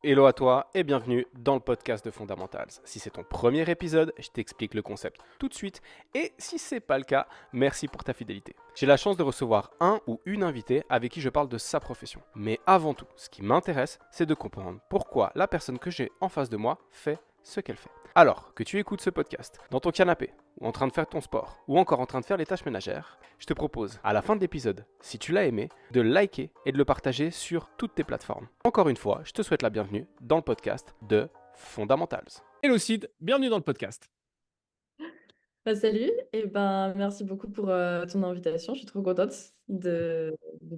Hello à toi et bienvenue dans le podcast de Fundamentals. Si c'est ton premier épisode, je t'explique le concept tout de suite et si c'est pas le cas, merci pour ta fidélité. J'ai la chance de recevoir un ou une invitée avec qui je parle de sa profession. Mais avant tout, ce qui m'intéresse, c'est de comprendre pourquoi la personne que j'ai en face de moi fait ce qu'elle fait. Alors que tu écoutes ce podcast dans ton canapé, ou en train de faire ton sport, ou encore en train de faire les tâches ménagères, je te propose, à la fin de l'épisode, si tu l'as aimé, de le liker et de le partager sur toutes tes plateformes. Encore une fois, je te souhaite la bienvenue dans le podcast de Fundamentals. Hello Sid, bienvenue dans le podcast. Salut, et merci beaucoup pour ton invitation. Je suis trop contente de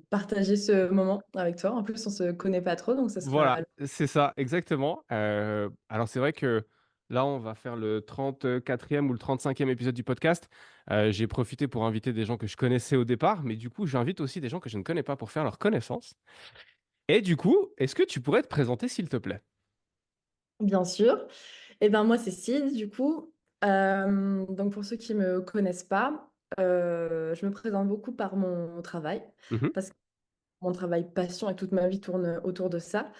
partager ce moment avec toi. En plus, on se connaît pas trop, donc ça Voilà, sera. c'est ça, exactement. Alors c'est vrai que là, on va faire le 34e ou le 35e épisode du podcast. J'ai profité pour inviter des gens que je connaissais au départ, mais du coup, j'invite aussi des gens que je ne connais pas pour faire leur connaissance. Et du coup, est-ce que tu pourrais te présenter, s'il te plaît? Bien sûr. Moi, c'est Sid, du coup. Donc, pour ceux qui me connaissent pas, je me présente beaucoup par mon travail, Mhm. parce que mon travail passion et toute ma vie tourne autour de ça.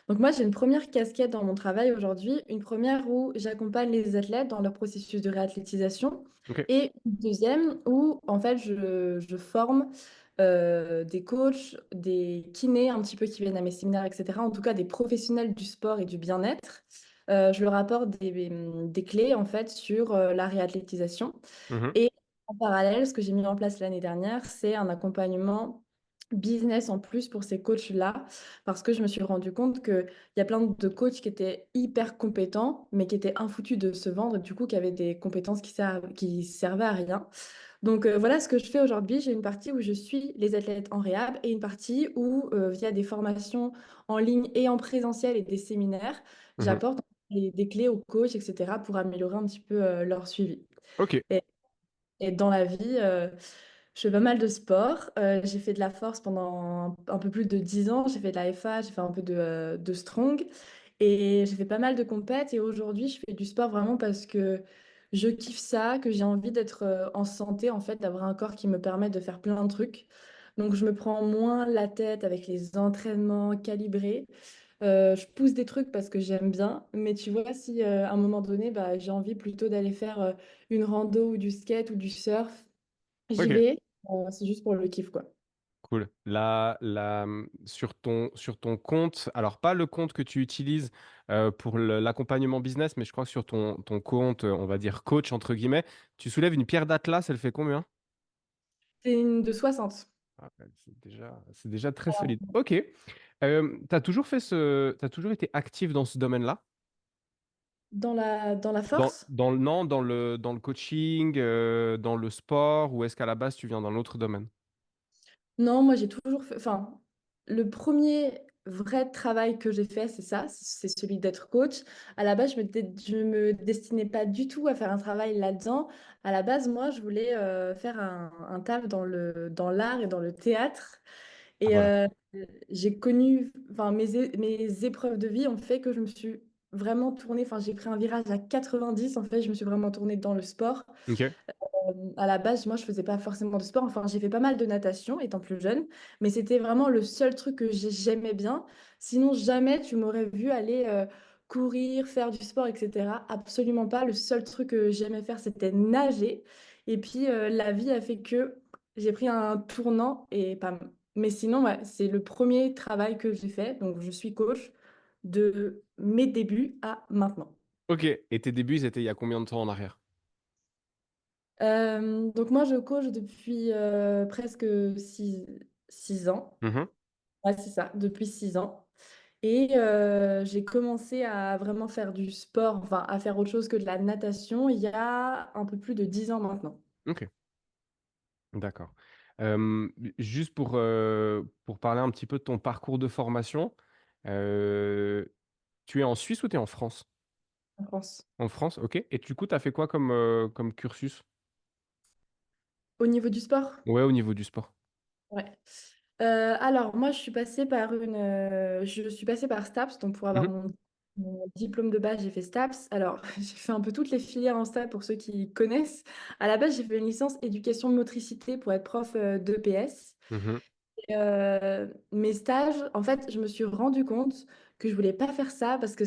Donc moi, j'ai une première casquette dans mon travail aujourd'hui, une première où j'accompagne les athlètes dans leur processus de réathlétisation Ok. et une deuxième où en fait je forme des coachs, des kinés un petit peu qui viennent à mes séminaires, etc. En tout cas, des professionnels du sport et du bien-être. Je leur apporte des clés en fait sur la réathlétisation. Mhm. Et en parallèle, ce que j'ai mis en place l'année dernière, c'est un accompagnement business en plus pour ces coachs-là, parce que je me suis rendu compte qu'il y a plein de coachs qui étaient hyper compétents, mais qui étaient infoutus de se vendre, et du coup, qui avaient des compétences qui servaient à rien. Donc voilà ce que je fais aujourd'hui. J'ai une partie où je suis les athlètes en réhab et une partie où, via des formations en ligne et en présentiel et des séminaires, Mhm. j'apporte des clés aux coachs, etc., pour améliorer un petit peu leur suivi. Ok. Et dans la vie, je fais pas mal de sport. J'ai fait de la force pendant un peu plus de 10 ans. J'ai fait de la FA, j'ai fait un peu de strong et j'ai fait pas mal de compètes. Et aujourd'hui, je fais du sport vraiment parce que je kiffe ça, que j'ai envie d'être en santé, en fait, d'avoir un corps qui me permet de faire plein de trucs. Donc, je me prends moins la tête avec les entraînements calibrés. Je pousse des trucs parce que j'aime bien, mais tu vois, si à un moment donné, j'ai envie plutôt d'aller faire une rando ou du skate ou du surf, j'y Ok. vais. C'est juste pour le kiff, quoi. Cool. Sur ton compte, alors pas le compte que tu utilises pour l'accompagnement business, mais je crois que sur ton compte, on va dire coach, entre guillemets, tu soulèves une pierre d'Atlas, elle fait combien? C'est une de 60. Ah, ouais, c'est déjà très solide. Ok. T'as toujours été actif dans ce domaine-là? Dans la Dans, force? dans le, non, dans le coaching, dans le sport, ou est-ce qu'à la base tu viens d'un autre domaine? Non, moi j'ai toujours fait. Enfin, le premier vrai travail que j'ai fait, c'est ça, c'est celui d'être coach. À la base, je me destinais pas du tout à faire un travail là-dedans. À la base, moi, je voulais faire un taf dans l'art et dans le théâtre. Ah Et voilà. j'ai connu, enfin, mes épreuves de vie ont fait que je me suis vraiment tournée, enfin, j'ai pris un virage à 90, en fait, je me suis vraiment tournée dans le sport. Ok. À la base, moi, je faisais pas forcément de sport. Enfin, j'ai fait pas mal de natation étant plus jeune, mais c'était vraiment le seul truc que j'aimais bien. Sinon, jamais tu m'aurais vu aller courir, faire du sport, etc. Absolument pas. Le seul truc que j'aimais faire, c'était nager. Et puis, la vie a fait que j'ai pris un tournant et pas. Mais sinon, ouais, c'est le premier travail que j'ai fait. Donc, je suis coach de mes débuts à maintenant. Ok. Et tes débuts, ils étaient il y a combien de temps en arrière? Donc moi, je coach depuis presque 6 ans. Mhm. Ouais, c'est ça, depuis 6 ans. Et j'ai commencé à vraiment faire du sport, enfin à faire autre chose que de la natation il y a un peu plus de 10 ans maintenant. Ok. D'accord. Juste pour parler un petit peu de ton parcours de formation, euh, tu es en Suisse ou tu es en France? En France. En France, ok. Et du coup, tu as fait quoi comme cursus? Au niveau du sport? Ouais, au niveau du sport. Ouais. Alors moi, je suis passée par STAPS, donc pour avoir Mhm. mon diplôme de base, j'ai fait STAPS. Alors, j'ai fait un peu toutes les filières en STAPS pour ceux qui connaissent. À la base, j'ai fait une licence éducation motricité pour être prof d'EPS. Mhm. Mes stages, en fait, je me suis rendu compte que je voulais pas faire ça parce que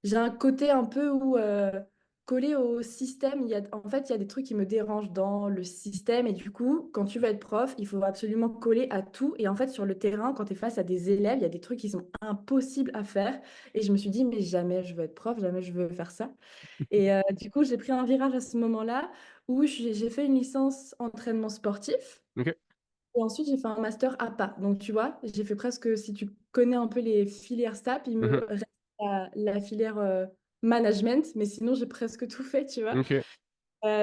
j'ai un côté un peu où collé au système, en fait, il y a des trucs qui me dérangent dans le système et du coup, quand tu veux être prof, il faut absolument coller à tout. Et en fait, sur le terrain, quand tu es face à des élèves, il y a des trucs qui sont impossibles à faire. Et je me suis dit, mais jamais je veux être prof, jamais je veux faire ça. Et du coup, j'ai pris un virage à ce moment-là où j'ai fait une licence entraînement sportif. Ok. Et ensuite, j'ai fait un master APA. Donc, tu vois, j'ai fait presque, si tu connais un peu les filières STAPS, il me Mhm. reste la filière management, mais sinon, j'ai presque tout fait, tu vois. Ok.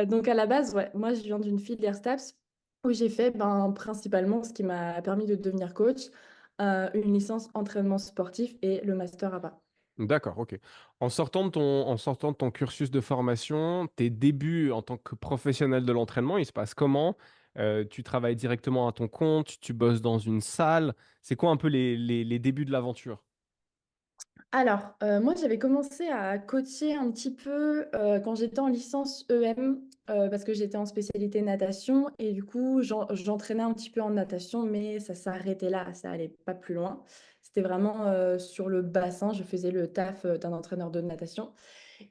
Donc, à la base, ouais, moi, je viens d'une filière STAPS où j'ai fait ben, principalement ce qui m'a permis de devenir coach, une licence entraînement sportif et le master APA. D'accord, ok. En sortant de ton cursus de formation, tes débuts en tant que professionnel de l'entraînement, ils se passent comment? Tu travailles directement à ton compte, tu bosses dans une salle. C'est quoi un peu les débuts de l'aventure? Alors, moi, j'avais commencé à coacher un petit peu quand j'étais en licence EM, parce que j'étais en spécialité natation et du coup, j'entraînais un petit peu en natation, mais ça s'arrêtait là, ça allait pas plus loin. C'était vraiment sur le bassin, je faisais le taf d'un entraîneur de natation.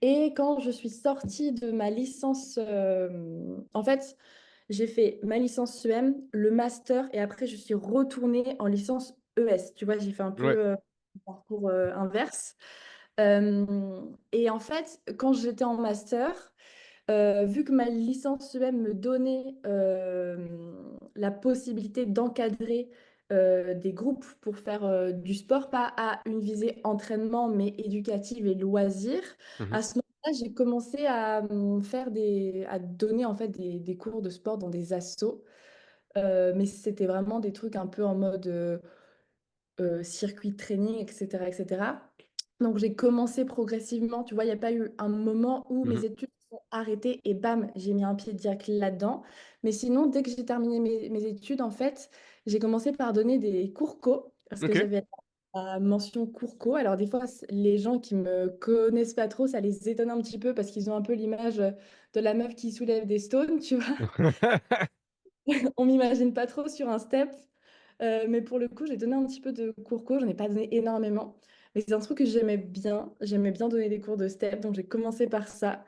Et quand je suis sortie de ma licence, en fait, j'ai fait ma licence EM, le master, et après, je suis retournée en licence ES. Tu vois, j'ai fait un peu Ouais. un parcours inverse. Et en fait, quand j'étais en master, vu que ma licence EM me donnait la possibilité d'encadrer des groupes pour faire du sport, pas à une visée entraînement, mais éducative et loisir, Mhm. à ce moment-là, j'ai commencé à à donner en fait des cours de sport dans des assos. Mais c'était vraiment des trucs un peu en mode circuit de training, etc., etc. Donc j'ai commencé progressivement, tu vois, il n'y a pas eu un moment où Mhm. mes études sont arrêtées et bam, j'ai mis un pied direct là-dedans. Mais sinon, dès que j'ai terminé mes études, en fait, j'ai commencé par donner des cours co, parce que Ok. j'avais la mention cours co. Alors des fois, les gens qui me connaissent pas trop, ça les étonne un petit peu parce qu'ils ont un peu l'image de la meuf qui soulève des stones, tu vois. On m'imagine pas trop sur un step. Mais pour le coup, j'ai donné un petit peu de cours co. J'en ai pas donné énormément. Mais c'est un truc que j'aimais bien. J'aimais bien donner des cours de step. Donc j'ai commencé par ça.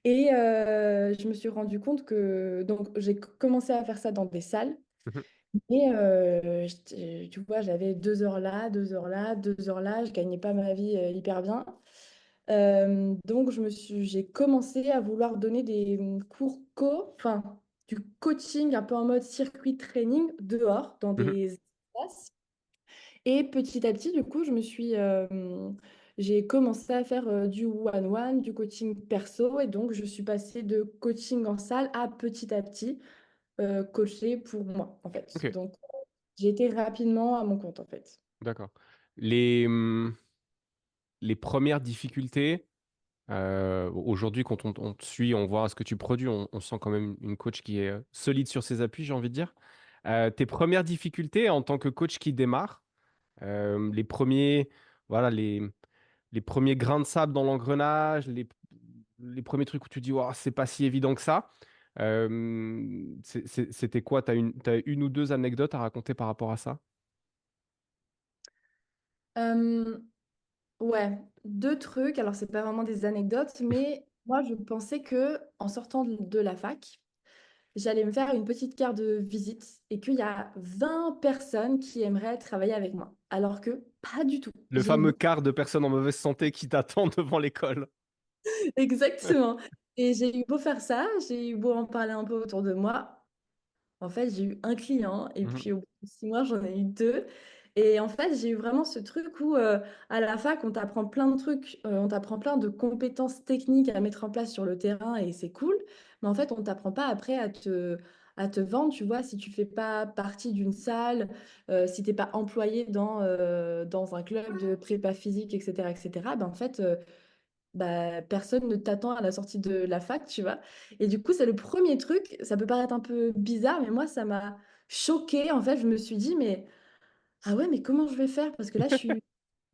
Et je me suis rendu compte que... Donc j'ai commencé à faire ça dans des salles. Mhm. Et tu vois, j'avais 2 heures là, 2 heures là, 2 heures là. Je gagnais pas ma vie hyper bien. Donc, j'ai commencé à vouloir donner des cours enfin, du coaching un peu en mode circuit training dehors, dans Mhm. des espaces. Et petit à petit, du coup, j'ai commencé à faire du one-one, du coaching perso. Et donc, je suis passée de coaching en salle à petit coacher pour moi, en fait. Ok, Donc, j'ai été rapidement à mon compte, en fait. d'accord. Les premières difficultés, aujourd'hui, quand on te suit, on voit ce que tu produis, on sent quand même une coach qui est solide sur ses appuis, j'ai envie de dire. Tes premières difficultés en tant que coach qui démarre, les premiers, voilà, les premiers grains de sable dans l'engrenage, les premiers trucs où tu dis, Ouah, c'est pas si évident que ça. C'était quoi? T'as une ou deux anecdotes à raconter par rapport à ça? Euh, Ouais, deux trucs. Alors, c'est pas vraiment des anecdotes, mais moi, je pensais que en sortant de la fac, j'allais me faire une petite carte de visite et qu'il y a 20 personnes qui aimeraient travailler avec moi. Alors que pas du tout. Le J'ai eu fameux beau... quart de personnes en mauvaise santé qui t'attendent devant l'école. Exactement. Et j'ai eu beau faire ça, j'ai eu beau en parler un peu autour de moi. En fait, j'ai eu un client et Mhm. puis au bout de 6 mois, j'en ai eu deux. Et en fait, j'ai eu vraiment ce truc où à la fac, on t'apprend plein de trucs, on t'apprend plein de compétences techniques à mettre en place sur le terrain et c'est cool. Mais en fait, on t'apprend pas après à te vendre, tu vois, si tu fais pas partie d'une salle, si t'es pas employé dans un club de prépa physique, etc., etc., ben en fait, bah, personne ne t'attend à la sortie de la fac, tu vois. Et du coup, c'est le premier truc, ça peut paraître un peu bizarre, mais moi, ça m'a choquée. En fait, je me suis dit, mais ah ouais, mais comment je vais faire? Parce que là, je suis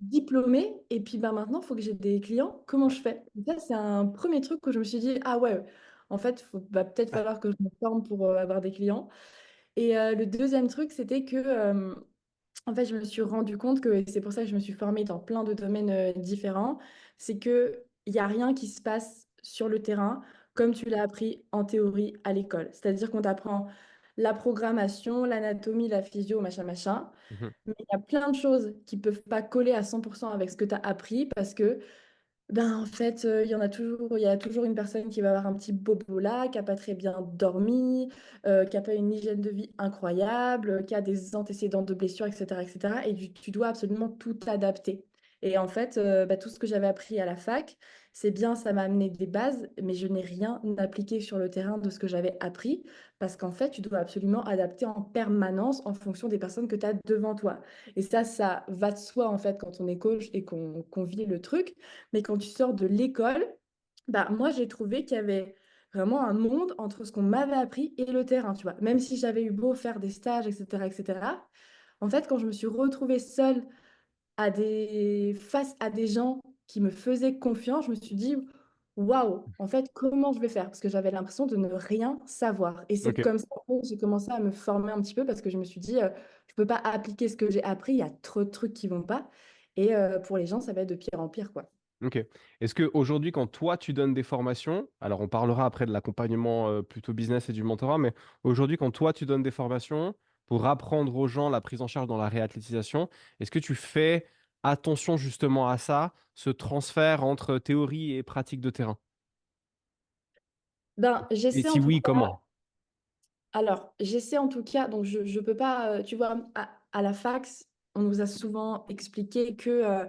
diplômée et puis bah, maintenant, il faut que j'ai des clients. Comment je fais? Et ça, c'est un premier truc où je me suis dit, ah ouais, en fait, va peut-être falloir que je me forme pour avoir des clients. Et le deuxième truc, c'était que, en fait, je me suis rendu compte que, et c'est pour ça que je me suis formée dans plein de domaines différents, c'est qu'il n'y a rien qui se passe sur le terrain comme tu l'as appris en théorie à l'école. C'est-à-dire qu'on t'apprend la programmation, l'anatomie, la physio, machin, machin. Mhm. Mais il y a plein de choses qui peuvent pas coller à 100% avec ce que tu as appris parce que ben, en fait, il y a toujours une personne qui va avoir un petit bobo là, qui a pas très bien dormi, qui a pas une hygiène de vie incroyable, qui a des antécédents de blessures, etc., etc. Et tu dois absolument tout adapter. Et en fait, bah, tout ce que j'avais appris à la fac, c'est bien, ça m'a amené des bases, mais je n'ai rien appliqué sur le terrain de ce que j'avais appris, parce qu'en fait, tu dois absolument adapter en permanence en fonction des personnes que tu as devant toi. Et ça va de soi, en fait, quand on est coach et qu'on vit le truc. Mais quand tu sors de l'école, bah, moi, j'ai trouvé qu'il y avait vraiment un monde entre ce qu'on m'avait appris et le terrain, tu vois. Même si j'avais eu beau faire des stages, etc., etc., en fait, quand je me suis retrouvée seule face à des gens qui me faisaient confiance, je me suis dit, waouh, en fait, comment je vais faire? Parce que j'avais l'impression de ne rien savoir. Et c'est Ok. comme ça que j'ai commencé à me former un petit peu parce que je me suis dit, je ne peux pas appliquer ce que j'ai appris, il y a trop de trucs qui vont pas. Et pour les gens, ça va être de pire en pire, quoi. Ok. Est-ce qu'aujourd'hui, quand toi, tu donnes des formations, alors on parlera après de l'accompagnement plutôt business et du mentorat, mais aujourd'hui, quand toi, tu donnes des formations pour apprendre aux gens la prise en charge dans la réathlétisation, est-ce que tu fais attention justement à ça, ce transfert entre théorie et pratique de terrain? Ben, Et j'essaie si en tout oui, cas. comment? Alors, j'essaie en tout cas, donc je peux pas, tu vois, à la fac, on nous a souvent expliqué que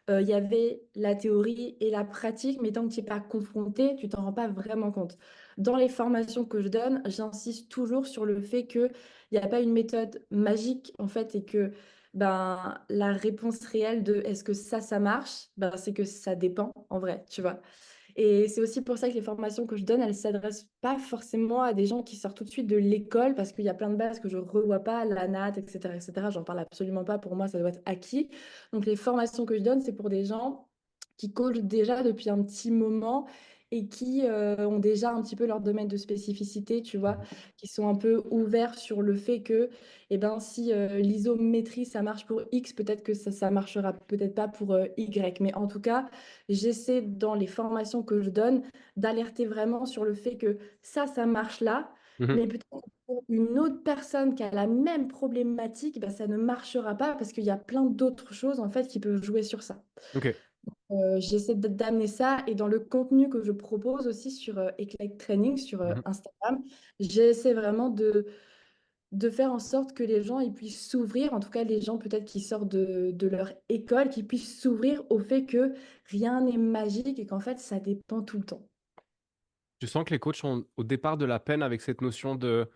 il y avait la théorie et la pratique, mais tant que tu n'es pas confronté, tu t'en rends pas vraiment compte. Dans les formations que je donne, j'insiste toujours sur le fait qu'il n'y a pas une méthode magique, en fait, et que ben, la réponse réelle de est-ce que ça marche, ben, c'est que ça dépend, en vrai, tu vois. Et c'est aussi pour ça que les formations que je donne, elles ne s'adressent pas forcément à des gens qui sortent tout de suite de l'école, parce qu'il y a plein de bases que je ne revois pas, la natte, etc., etc. J'en parle absolument pas. Pour moi, ça doit être acquis. Donc, les formations que je donne, c'est pour des gens qui coachent déjà depuis un petit moment et qui ont déjà un petit peu leur domaine de spécificité, tu vois, Mhm. qui sont un peu ouverts sur le fait que, eh ben, si l'isométrie, ça marche pour X, peut-être que ça marchera peut-être pas pour Y. Mais en tout cas, j'essaie dans les formations que je donne d'alerter vraiment sur le fait que ça marche là, Mhm. mais peut-être que pour une autre personne qui a la même problématique, ben, ça ne marchera pas parce qu'il y a plein d'autres choses en fait qui peuvent jouer sur ça. Ok. J'essaie d'amener ça et dans le contenu que je propose aussi sur Eclectic Training, sur Mhm. Instagram, j'essaie vraiment de faire en sorte que les gens ils puissent s'ouvrir, en tout cas les gens peut-être qui sortent de leur école, qui puissent s'ouvrir au fait que rien n'est magique et qu'en fait ça dépend tout le temps. Tu sens que les coachs ont au départ de la peine avec cette notion de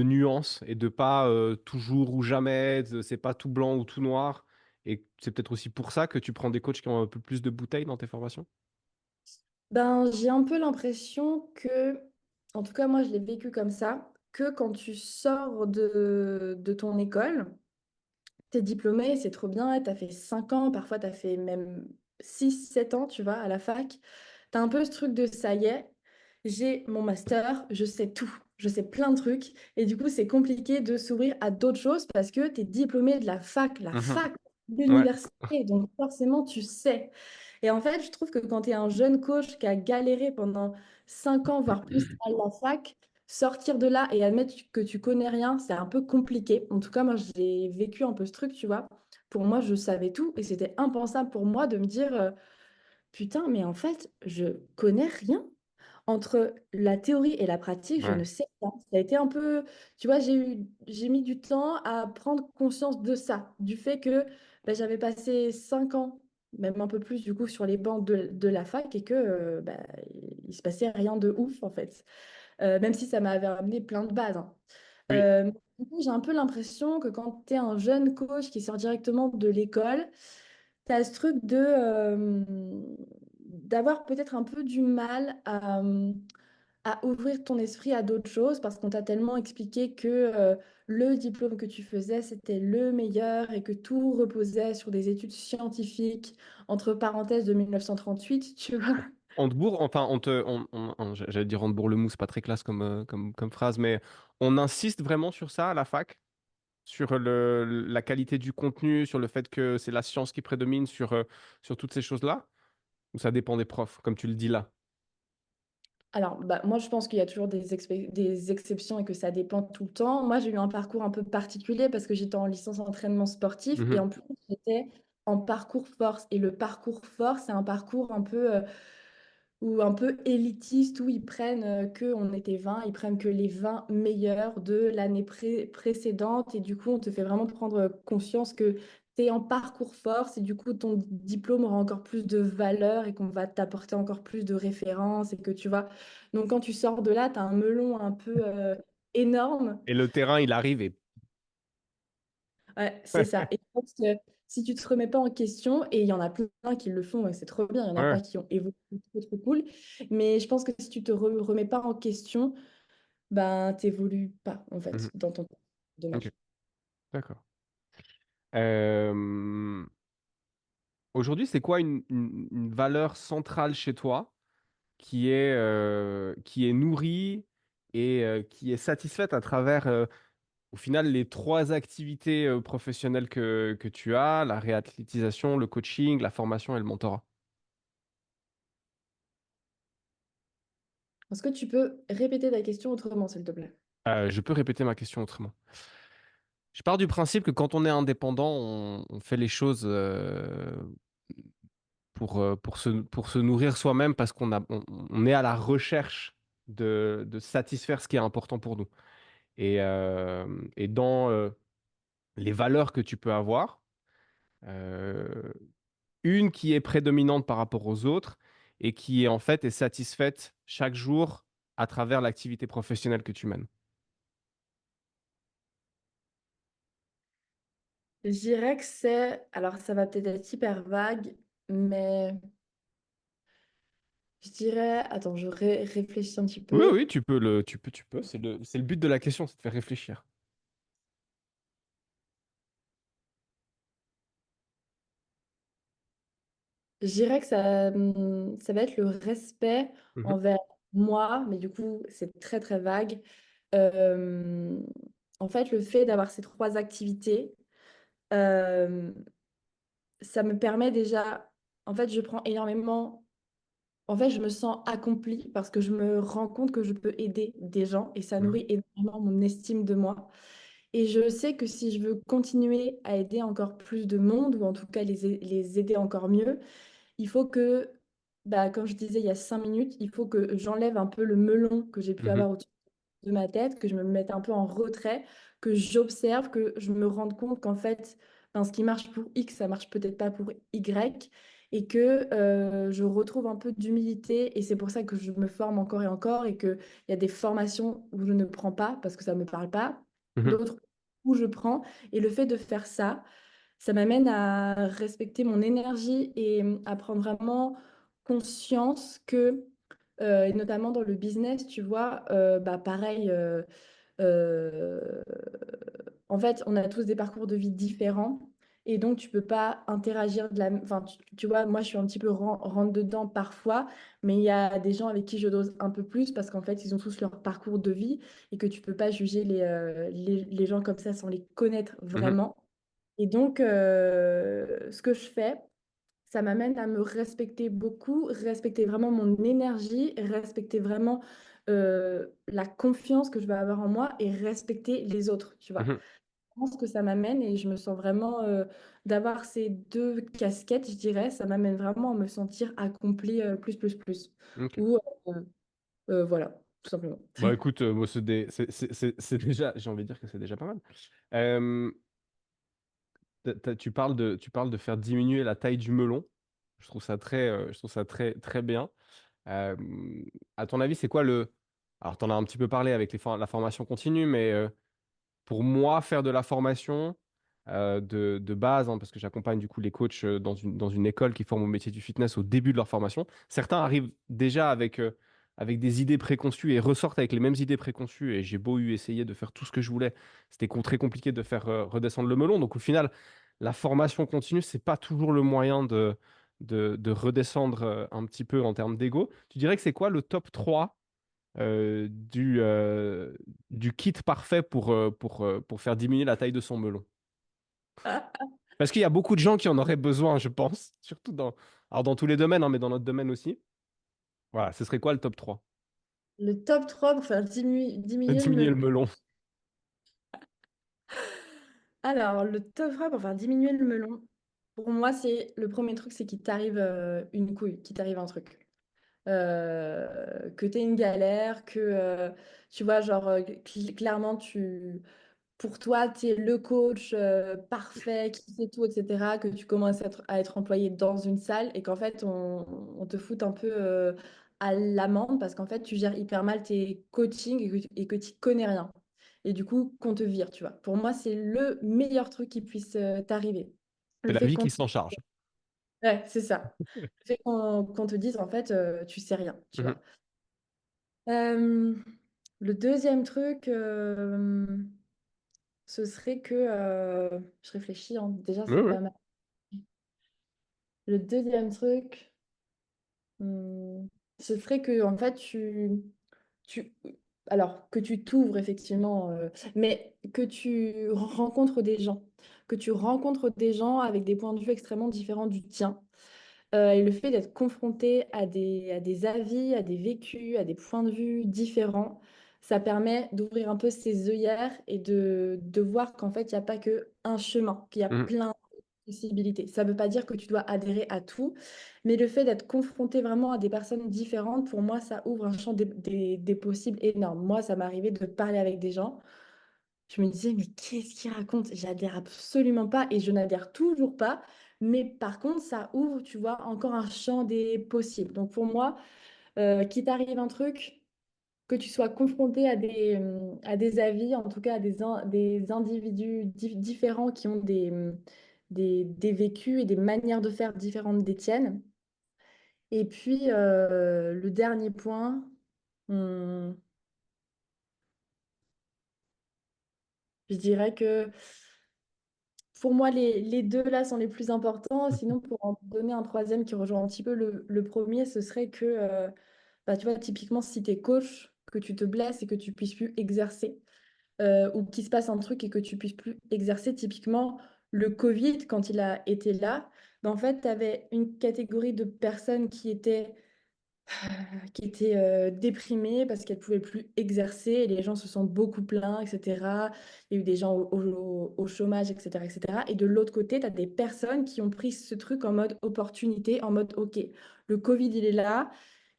nuance et de pas toujours ou jamais, c'est pas tout blanc ou tout noir. Et c'est peut-être aussi pour ça que tu prends des coachs qui ont un peu plus de bouteilles dans tes formations? Ben, j'ai un peu l'impression que, en tout cas moi je l'ai vécu comme ça, que quand tu sors de ton école, t'es diplômé, c'est trop bien, t'as fait 5 ans, parfois t'as fait même 6 7 ans, tu vois, à la fac. T'as un peu ce truc de ça y est, j'ai mon master, je sais tout, je sais plein de trucs. Et du coup, c'est compliqué de s'ouvrir à d'autres choses parce que t'es diplômé de la Mhm. fac, de Ouais. l'université. Donc forcément, tu sais. Et en fait, je trouve que quand t'es un jeune coach qui a galéré pendant 5 ans, voire plus à la fac, sortir de là et admettre que tu connais rien, c'est un peu compliqué. En tout cas, moi, j'ai vécu un peu ce truc, tu vois. Pour moi, je savais tout et c'était impensable pour moi de me dire, putain, mais en fait, je connais rien. Entre la théorie et la pratique, je Ouais. ne sais pas. Ça a été un peu, tu vois, j'ai mis du temps à prendre conscience de ça, du fait que bah, j'avais passé 5 ans, même un peu plus du coup, sur les bancs de la fac et que bah, il se passait rien de ouf en fait. Même si ça m'avait amené plein de bases, hein. Oui. Du coup, j'ai un peu l'impression que quand tu es un jeune coach qui sort directement de l'école, tu as ce truc d'avoir peut-être un peu du mal à ouvrir ton esprit à d'autres choses parce qu'on t'a tellement expliqué que le diplôme que tu faisais, c'était le meilleur et que tout reposait sur des études scientifiques, entre parenthèses de 1938, tu vois. On te bourre, enfin, j'allais dire on te bourre le mou, c'est pas très classe comme phrase, mais on insiste vraiment sur ça à la fac, sur la qualité du contenu, sur le fait que c'est la science qui prédomine, sur toutes ces choses-là, ou ça dépend des profs, comme tu le dis là. Alors, bah, moi, je pense qu'il y a toujours des exceptions et que ça dépend tout le temps. Moi, j'ai eu un parcours un peu particulier parce que j'étais en licence entraînement sportif et Mhm. en plus, j'étais en parcours force. Et le parcours force, c'est un parcours un peu, ou un peu élitiste où ils prennent que on était 20, ils prennent que les 20 meilleurs de l'année précédente et du coup on te fait vraiment prendre conscience que tu es en parcours force et du coup ton diplôme aura encore plus de valeur et qu'on va t'apporter encore plus de références et que tu vois. Donc quand tu sors de là, tu as un melon un peu énorme. Et le terrain, il arrive et... Ouais, c'est ça. Et je pense que si tu te remets pas en question, et il y en a plein qui le font, et c'est trop bien, il y en a Ouais. pas qui ont évolué, trop, trop cool. Mais je pense que si tu te remets pas en question, ben, t'évolues pas, en fait, Mhm. dans ton... Ok, Dommage. d'accord. Euh, Aujourd'hui, c'est quoi une valeur centrale chez toi qui est nourrie et qui est satisfaite à travers, au final, les trois activités professionnelles que tu as, la réathlétisation, le coaching, la formation et le mentorat? Est-ce que tu peux répéter ta question autrement, s'il te plaît? Je peux répéter ma question autrement. Je pars du principe que quand on est indépendant, on fait les choses pour se nourrir soi-même parce on est à la recherche de satisfaire ce qui est important pour nous. Et dans les valeurs que tu peux avoir, euh, une qui est prédominante par rapport aux autres et qui en fait est satisfaite chaque jour à travers l'activité professionnelle que tu mènes. Je dirais que c'est... Alors, ça va peut-être être hyper vague, mais je dirais... Attends, je réfléchis un petit Oui, peu. oui, tu peux. C'est le but de la question, c'est de faire réfléchir. Je dirais que ça va être le respect Mhm, envers moi, mais du coup, c'est très très vague. Euh, En fait, le fait d'avoir ces trois activités, euh, ça me permet déjà, en fait, je prends énormément, en fait, je me sens accomplie parce que je me rends compte que je peux aider des gens et ça mhm, nourrit énormément mon estime de moi. Et je sais que si je veux continuer à aider encore plus de monde, ou en tout cas les aider encore mieux, il faut que, bah, comme je disais il y a 5 minutes, il faut que j'enlève un peu le melon que j'ai pu mhm, avoir au-dessus de ma tête, que je me mette un peu en retrait, que j'observe, que je me rende compte qu'en fait, ben, ce qui marche pour X, ça marche peut-être pas pour Y, et que je retrouve un peu d'humilité, et c'est pour ça que je me forme encore et encore, et qu'il y a des formations où je ne prends pas parce que ça ne me parle pas, mhm, d'autres où je prends, et le fait de faire ça, ça m'amène à respecter mon énergie et à prendre vraiment conscience que, et notamment dans le business, tu vois, bah pareil, euh, en fait, on a tous des parcours de vie différents. Et donc, tu peux pas interagir de la... Enfin, tu vois, moi, je suis un petit peu rentre-dedans parfois, mais il y a des gens avec qui je dose un peu plus parce qu'en fait, ils ont tous leur parcours de vie et que tu peux pas juger les gens comme ça sans les connaître mhm, vraiment. Et donc, ce que je fais, ça m'amène à me respecter beaucoup, respecter vraiment mon énergie, respecter vraiment la confiance que je vais avoir en moi et respecter les autres, tu vois. mhm. Je pense que ça m'amène et je me sens vraiment d'avoir ces deux casquettes, je dirais, ça m'amène vraiment à me sentir accomplie plus, plus, plus. Ok. Ou voilà, tout simplement. Bah écoute, moi, c'est déjà, j'ai envie de dire que c'est déjà pas mal. Euh, tu parles de faire diminuer la taille du melon. Je trouve ça très, très bien. Euh, à ton avis, c'est quoi le... Alors, tu en as un petit peu parlé avec la formation continue, mais pour moi, faire de la formation de base, hein, parce que j'accompagne du coup les coachs dans une école qui forme au métier du fitness au début de leur formation. Certains arrivent déjà avec des idées préconçues et ressortent avec les mêmes idées préconçues. Et j'ai beau essayer de faire tout ce que je voulais, c'était très compliqué de faire redescendre le melon. Donc au final, la formation continue, c'est pas toujours le moyen de redescendre un petit peu en termes d'ego, tu dirais que c'est quoi le top 3 du kit parfait pour faire diminuer la taille de son melon? Parce qu'il y a beaucoup de gens qui en auraient besoin, je pense, surtout alors dans tous les domaines, hein, mais dans notre domaine aussi. Voilà, ce serait quoi le top 3? Le top 3 pour faire diminuer le Diminuer le melon. melon. Alors, le top 3 pour faire diminuer le melon, pour moi, c'est le premier truc, c'est qu'il t'arrive une couille, qu'il t'arrive un truc. Que tu aies une galère, que tu vois, genre, clairement, pour toi, tu es le coach parfait, qui sait tout, etc., que tu commences à être employé dans une salle et qu'en fait, on te fout un peu à l'amende parce qu'en fait, tu gères hyper mal tes coachings et que tu connais rien. Et du coup, qu'on te vire, tu vois. Pour moi, c'est le meilleur truc qui puisse t'arriver. C'est Le la fait vie qu'on qui s'en charge. Ouais, c'est ça. Le fait qu'on te dise, en fait, tu sais rien, tu Mhm. vois. Euh, le deuxième truc, ce serait que, je réfléchis, hein, déjà, Ouais, c'est ouais. pas mal. Le deuxième truc, hmm, ce serait que, en fait, tu, alors, que tu t'ouvres, effectivement, mais que tu rencontres des gens, que tu rencontres des gens avec des points de vue extrêmement différents du tien. Et le fait d'être confronté à des avis, à des vécus, à des points de vue différents, ça permet d'ouvrir un peu ses œillères et de voir qu'en fait, il n'y a pas que un chemin, qu'il y a Mhm. plein de possibilités. Ça ne veut pas dire que tu dois adhérer à tout, mais le fait d'être confronté vraiment à des personnes différentes, pour moi, ça ouvre un champ des possibles énorme. Moi, ça m'est arrivé de parler avec des gens. Je me disais, mais qu'est-ce qu'il raconte? J'adhère absolument pas et je n'adhère toujours pas. Mais par contre, ça ouvre, tu vois, encore un champ des possibles. Donc pour moi, qu'il t'arrive un truc, que tu sois confronté à des avis, en tout cas à des individus différents qui ont des vécus et des manières de faire différentes des tiennes. Et puis, le dernier point, hum, je dirais que pour moi, les deux là sont les plus importants. Sinon, pour en donner un troisième qui rejoint un petit peu le premier, ce serait que, bah, tu vois, typiquement, si tu es coach, que tu te blesses et que tu puisses plus exercer, ou qu'il se passe un truc et que tu puisses plus exercer, typiquement, le Covid, quand il a été là, bah, en fait, tu avais une catégorie de personnes qui était déprimée parce qu'elle ne pouvait plus exercer et les gens se sont beaucoup plaints, etc. Il y a eu des gens au chômage, etc., etc. Et de l'autre côté, tu as des personnes qui ont pris ce truc en mode opportunité, en mode, OK, le Covid, il est là,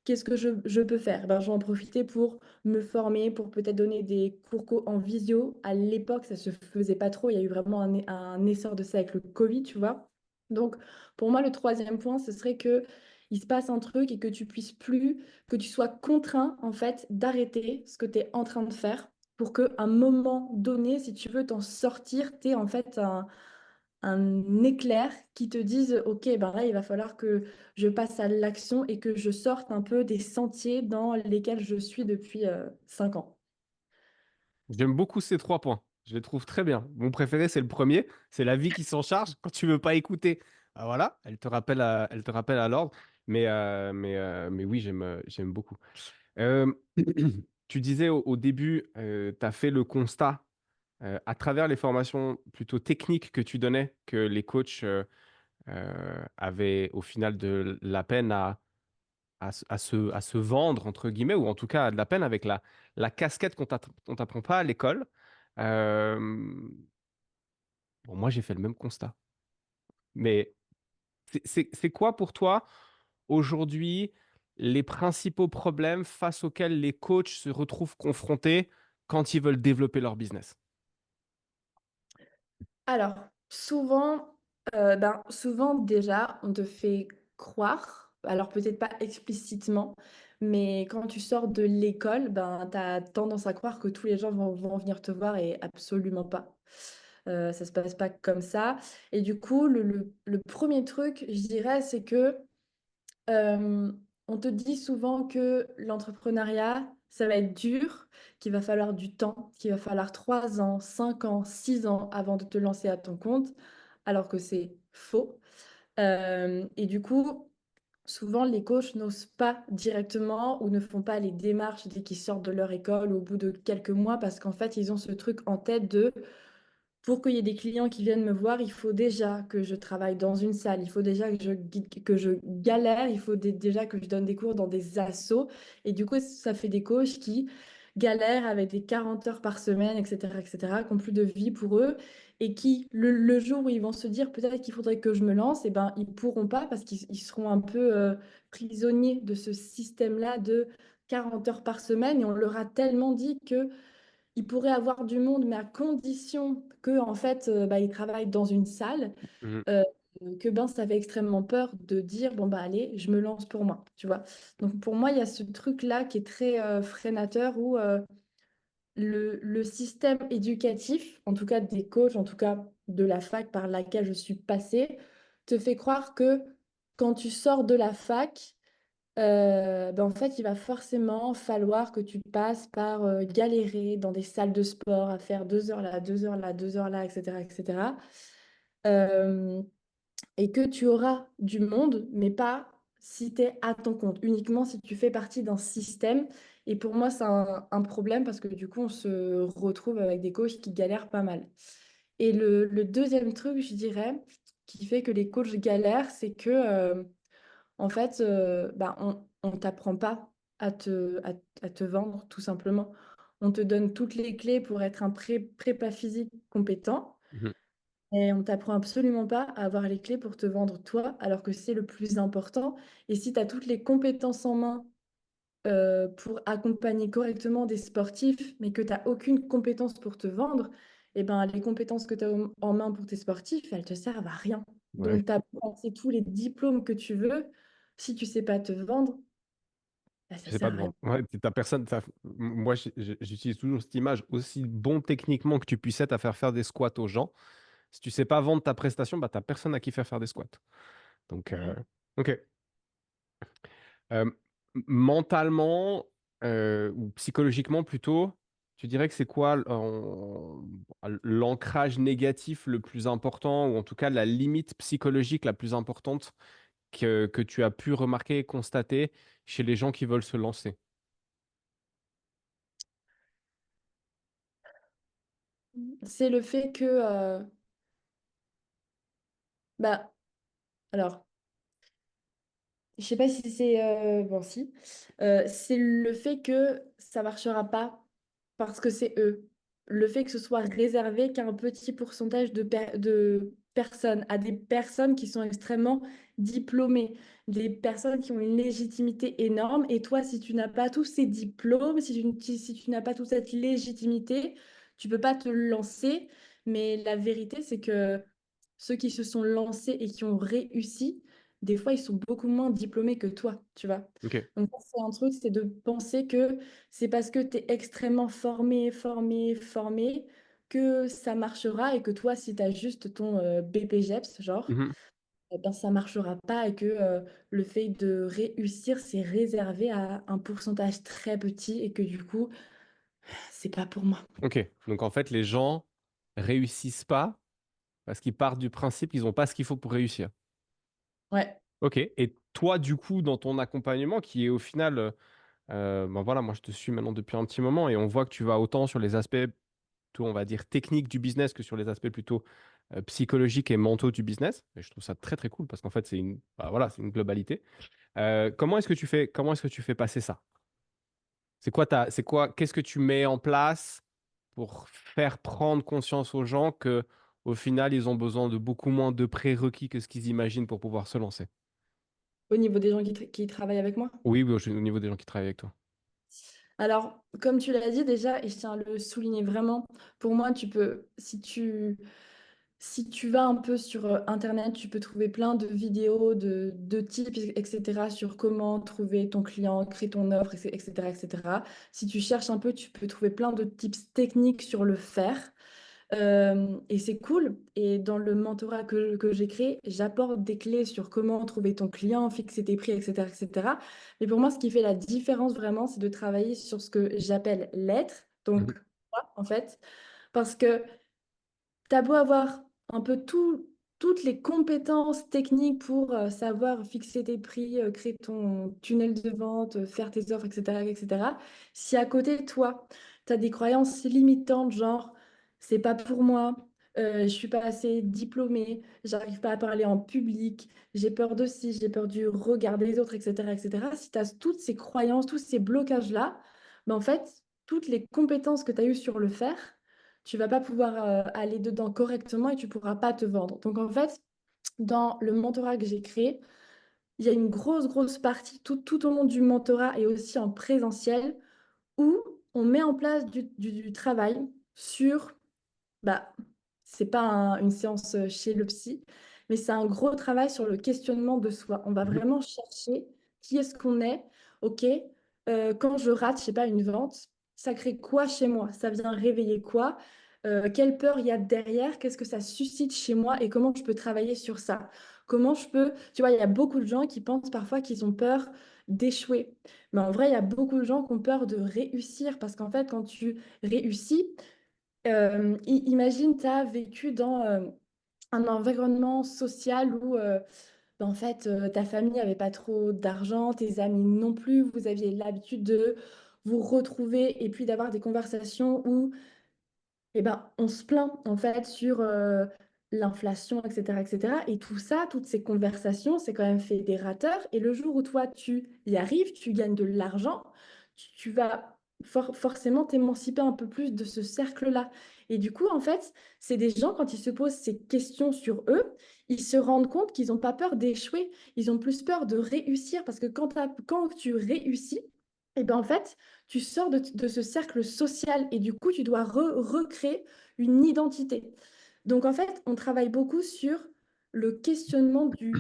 qu'est-ce que je peux faire? Ben, je vais en profiter pour me former, pour peut-être donner des cours en visio. À l'époque, ça se faisait pas trop, il y a eu vraiment un essor de ça avec le Covid, tu vois. Donc, pour moi, le troisième point, ce serait que il se passe un truc et que tu puisses plus, que tu sois contraint, en fait, d'arrêter ce que tu es en train de faire pour qu'à un moment donné, si tu veux t'en sortir, tu es en fait un éclair qui te dise, OK, ben là, il va falloir que je passe à l'action et que je sorte un peu des sentiers dans lesquels je suis depuis 5 ans. J'aime beaucoup ces 3 points. Je les trouve très bien. Mon préféré, c'est le premier. C'est la vie qui s'en charge. Quand tu veux pas écouter, ah, voilà, elle te rappelle à l'ordre. Mais oui, j'aime beaucoup. Euh, Tu disais au début, tu as fait le constat à travers les formations plutôt techniques que tu donnais que les coachs avaient au final de la peine à se vendre, entre guillemets, ou en tout cas de la peine avec la casquette qu'on t'apprend pas à l'école. Euh, bon, moi, j'ai fait le même constat. Mais c'est quoi pour toi aujourd'hui les principaux problèmes face auxquels les coachs se retrouvent confrontés quand ils veulent développer leur business? Alors, souvent déjà, on te fait croire, alors peut-être pas explicitement, mais quand tu sors de l'école, ben, tu as tendance à croire que tous les gens vont venir te voir et absolument pas. Ça se passe pas comme ça. Et du coup, le premier truc, je dirais, c'est que euh, on te dit souvent que l'entrepreneuriat, ça va être dur, qu'il va falloir du temps, qu'il va falloir 3 ans, 5 ans, 6 ans avant de te lancer à ton compte, alors que c'est faux. Et du coup, souvent, les coachs n'osent pas directement ou ne font pas les démarches dès qu'ils sortent de leur école au bout de quelques mois parce qu'en fait, ils ont ce truc en tête de pour qu'il y ait des clients qui viennent me voir, il faut déjà que je travaille dans une salle, il faut déjà que je galère, il faut déjà que je donne des cours dans des assos. Et du coup, ça fait des coachs qui galèrent avec des 40 heures par semaine, etc., qui n'ont plus de vie pour eux et qui, le jour où ils vont se dire peut-être qu'il faudrait que je me lance, eh ben, ils pourront pas parce qu'ils seront un peu prisonniers de ce système-là de 40 heures par semaine et on leur a tellement dit que il pourrait avoir du monde, mais à condition que, en fait, bah, il travaille dans une salle, Mhm. euh, que ben, ça fait extrêmement peur de dire, bon, bah, allez, je me lance pour moi, tu vois. Donc, pour moi, il y a ce truc-là qui est très freinateur où le système éducatif, en tout cas des coachs, en tout cas de la fac par laquelle je suis passée, te fait croire que quand tu sors de la fac, ben, en fait, il va forcément falloir que tu passes par galérer dans des salles de sport, à faire 2 heures là, 2 heures là, 2 heures là, etc., etc. Euh, et que tu auras du monde, mais pas si tu es à ton compte, uniquement si tu fais partie d'un système. Et pour moi, c'est un problème parce que du coup, on se retrouve avec des coachs qui galèrent pas mal. Et le deuxième truc, je dirais, qui fait que les coachs galèrent, c'est que en fait, bah, on t'apprend pas à te vendre, tout simplement. On te donne toutes les clés pour être un prépa physique compétent, Mhm. et on t'apprend absolument pas à avoir les clés pour te vendre toi, alors que c'est le plus important. Et si tu as toutes les compétences en main pour accompagner correctement des sportifs, mais que tu n'as aucune compétence pour te vendre, eh ben, les compétences que tu as en main pour tes sportifs, elles te servent à rien. Ouais. Donc, tu as passé tous les diplômes que tu veux. Si tu sais pas te vendre, bah, ça Je sais pas sert te à rien. vendre. Ouais, t'as personne. Moi, j'utilise toujours cette image. Aussi bon techniquement que tu puisses être à faire des squats aux gens, si tu sais pas vendre ta prestation, bah, t'as personne à qui faire des squats. Donc, Ouais. ok. Euh, Mentalement ou psychologiquement plutôt, tu dirais que c'est quoi l'ancrage négatif le plus important, ou en tout cas la limite psychologique la plus importante que tu as pu remarquer et constater chez les gens qui veulent se lancer? C'est le fait que, bah, alors, je sais pas si c'est bon si. C'est le fait que ça marchera pas parce que c'est eux. Le fait que ce soit réservé qu'à un petit pourcentage de personnes, à des personnes qui sont extrêmement diplômées, des personnes qui ont une légitimité énorme. Et toi, si tu n'as pas tous ces diplômes, si tu n'as pas toute cette légitimité, tu peux pas te lancer. Mais la vérité, c'est que ceux qui se sont lancés et qui ont réussi, des fois, ils sont beaucoup moins diplômés que toi, tu vois. Ok. Donc, ça, c'est un truc, c'est de penser que c'est parce que tu es extrêmement formé, que ça marchera et que toi, si tu as juste ton BPGEPS, genre, Mhm. eh ben, ça marchera pas et que le fait de réussir, c'est réservé à un pourcentage très petit et que du coup, c'est pas pour moi. Ok. Donc en fait, les gens réussissent pas parce qu'ils partent du principe qu'ils n'ont pas ce qu'il faut pour réussir. Ouais. Ok. Et toi, du coup, dans ton accompagnement, qui est au final, ben voilà, moi je te suis maintenant depuis un petit moment et on voit que tu vas autant sur les aspects, plutôt, on va dire, techniques du business que sur les aspects plutôt psychologiques et mentaux du business. Et je trouve ça très très cool parce qu'en fait, bah, voilà, c'est une globalité. Comment est-ce que tu fais passer ça? Qu'est-ce que tu mets en place pour faire prendre conscience aux gens que au final, ils ont besoin de beaucoup moins de prérequis que ce qu'ils imaginent pour pouvoir se lancer? Au niveau des gens qui travaillent avec moi. Oui, oui, au niveau des gens qui travaillent avec toi. Alors, comme tu l'as dit déjà, et je tiens à le souligner vraiment, pour moi, tu peux, si tu vas un peu sur Internet, tu peux trouver plein de vidéos, de tips, etc., sur comment trouver ton client, créer ton offre, etc., etc. Si tu cherches un peu, tu peux trouver plein de tips techniques sur le faire. Et c'est cool. Et dans le mentorat que j'ai créé, j'apporte des clés sur comment trouver ton client, fixer tes prix, etc., etc. Mais pour moi, ce qui fait la différence vraiment, c'est de travailler sur ce que j'appelle l'être. Mhm. Donc, moi, en fait, parce que tu as beau avoir un peu toutes les compétences techniques pour savoir fixer tes prix, créer ton tunnel de vente, faire tes offres, etc., etc., si à côté de toi, tu as des croyances limitantes, genre c'est pas pour moi, je suis pas assez diplômée, j'arrive pas à parler en public, j'ai peur de ci, j'ai peur du regard des autres, etc., etc., si tu as toutes ces croyances, tous ces blocages-là, ben en fait, toutes les compétences que tu as eues sur le faire, tu vas pas pouvoir aller dedans correctement et tu pourras pas te vendre. Donc en fait, dans le mentorat que j'ai créé, il y a une grosse partie tout au long du mentorat et aussi en présentiel où on met en place du travail sur bah, c'est pas une séance chez le psy, mais c'est un gros travail sur le questionnement de soi. On va Mhm. vraiment chercher qui est-ce qu'on est. OK, quand je rate, je sais pas, une vente, ça crée quoi chez moi? Ça vient réveiller quoi? Quelle peur il y a derrière? Qu'est-ce que ça suscite chez moi et comment je peux travailler sur ça? Comment je peux... Tu vois, il y a beaucoup de gens qui pensent parfois qu'ils ont peur d'échouer. Mais en vrai, il y a beaucoup de gens qui ont peur de réussir parce qu'en fait, quand tu réussis, imagine, tu as vécu dans un environnement social où ben, en fait, ta famille n'avait pas trop d'argent, tes amis non plus, vous aviez l'habitude de vous retrouver et puis d'avoir des conversations où eh ben, on se plaint en fait sur l'inflation, etc., etc. Et tout ça, toutes ces conversations, c'est quand même fédérateur. Et le jour où toi, tu y arrives, tu gagnes de l'argent, tu vas forcément t'émanciper un peu plus de ce cercle-là. Et du coup, en fait, c'est des gens, quand ils se posent ces questions sur eux, ils se rendent compte qu'ils n'ont pas peur d'échouer, ils ont plus peur de réussir. Parce que quand tu réussis, et ben en fait, tu sors de ce cercle social et du coup, tu dois recréer une identité. Donc, en fait, on travaille beaucoup sur le questionnement du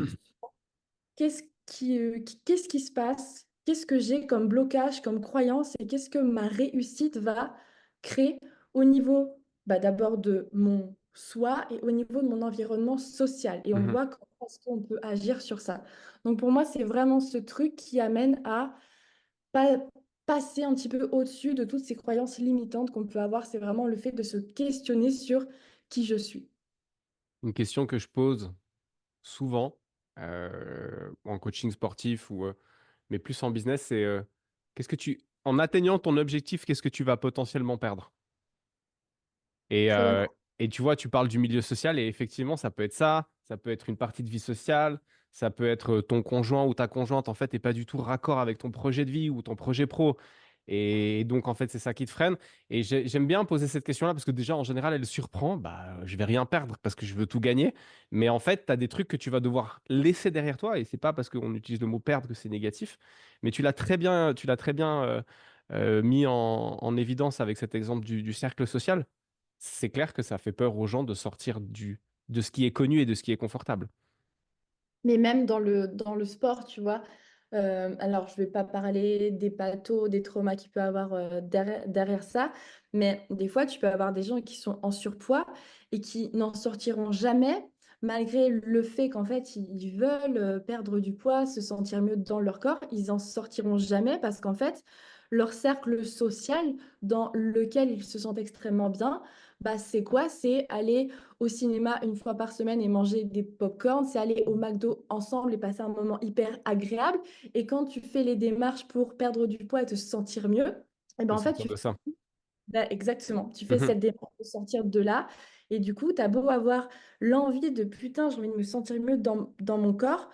qu'est-ce qui se passe, qu'est-ce que j'ai comme blocage, comme croyance et qu'est-ce que ma réussite va créer au niveau d'abord de mon soi et au niveau de mon environnement social. Et on Mhm. voit comment est-ce qu'on peut agir sur ça. Donc, pour moi, c'est vraiment ce truc qui amène à pas passer un petit peu au-dessus de toutes ces croyances limitantes qu'on peut avoir. C'est vraiment le fait de se questionner sur qui je suis. Une question que je pose souvent en coaching sportif mais plus en business, c'est en atteignant ton objectif, qu'est-ce que tu vas potentiellement perdre? Et, Très bonne. euh, et tu vois, tu parles du milieu social et effectivement, ça peut être une partie de vie sociale, ça peut être ton conjoint ou ta conjointe, en fait, n'est pas du tout raccord avec ton projet de vie ou ton projet pro. Et donc, en fait, c'est ça qui te freine. Et j'aime bien poser cette question-là parce que déjà, en général, elle surprend. Bah, je vais rien perdre parce que je veux tout gagner. Mais en fait, tu as des trucs que tu vas devoir laisser derrière toi. Et c'est pas parce qu'on utilise le mot perdre que c'est négatif. Mais tu l'as très bien mis en évidence avec cet exemple du cercle social. C'est clair que ça fait peur aux gens de sortir de ce qui est connu et de ce qui est confortable. Mais même dans le sport, tu vois, alors je vais pas parler des pathos, des traumas qu'il peut avoir derrière ça, mais des fois, tu peux avoir des gens qui sont en surpoids et qui n'en sortiront jamais, malgré le fait qu'en fait, ils veulent perdre du poids, se sentir mieux dans leur corps, ils en sortiront jamais parce qu'en fait, leur cercle social dans lequel ils se sentent extrêmement bien, bah, c'est quoi? C'est aller au cinéma une fois par semaine et manger des pop-corns, c'est aller au McDo ensemble et passer un moment hyper agréable. Et quand tu fais les démarches pour perdre du poids et te sentir mieux, et ben Faut en fait, sortir de ça. exactement, tu fais Mhm. cette démarche de sortir de là. Et du coup, tu as beau avoir l'envie de putain, j'ai envie de me sentir mieux dans mon corps,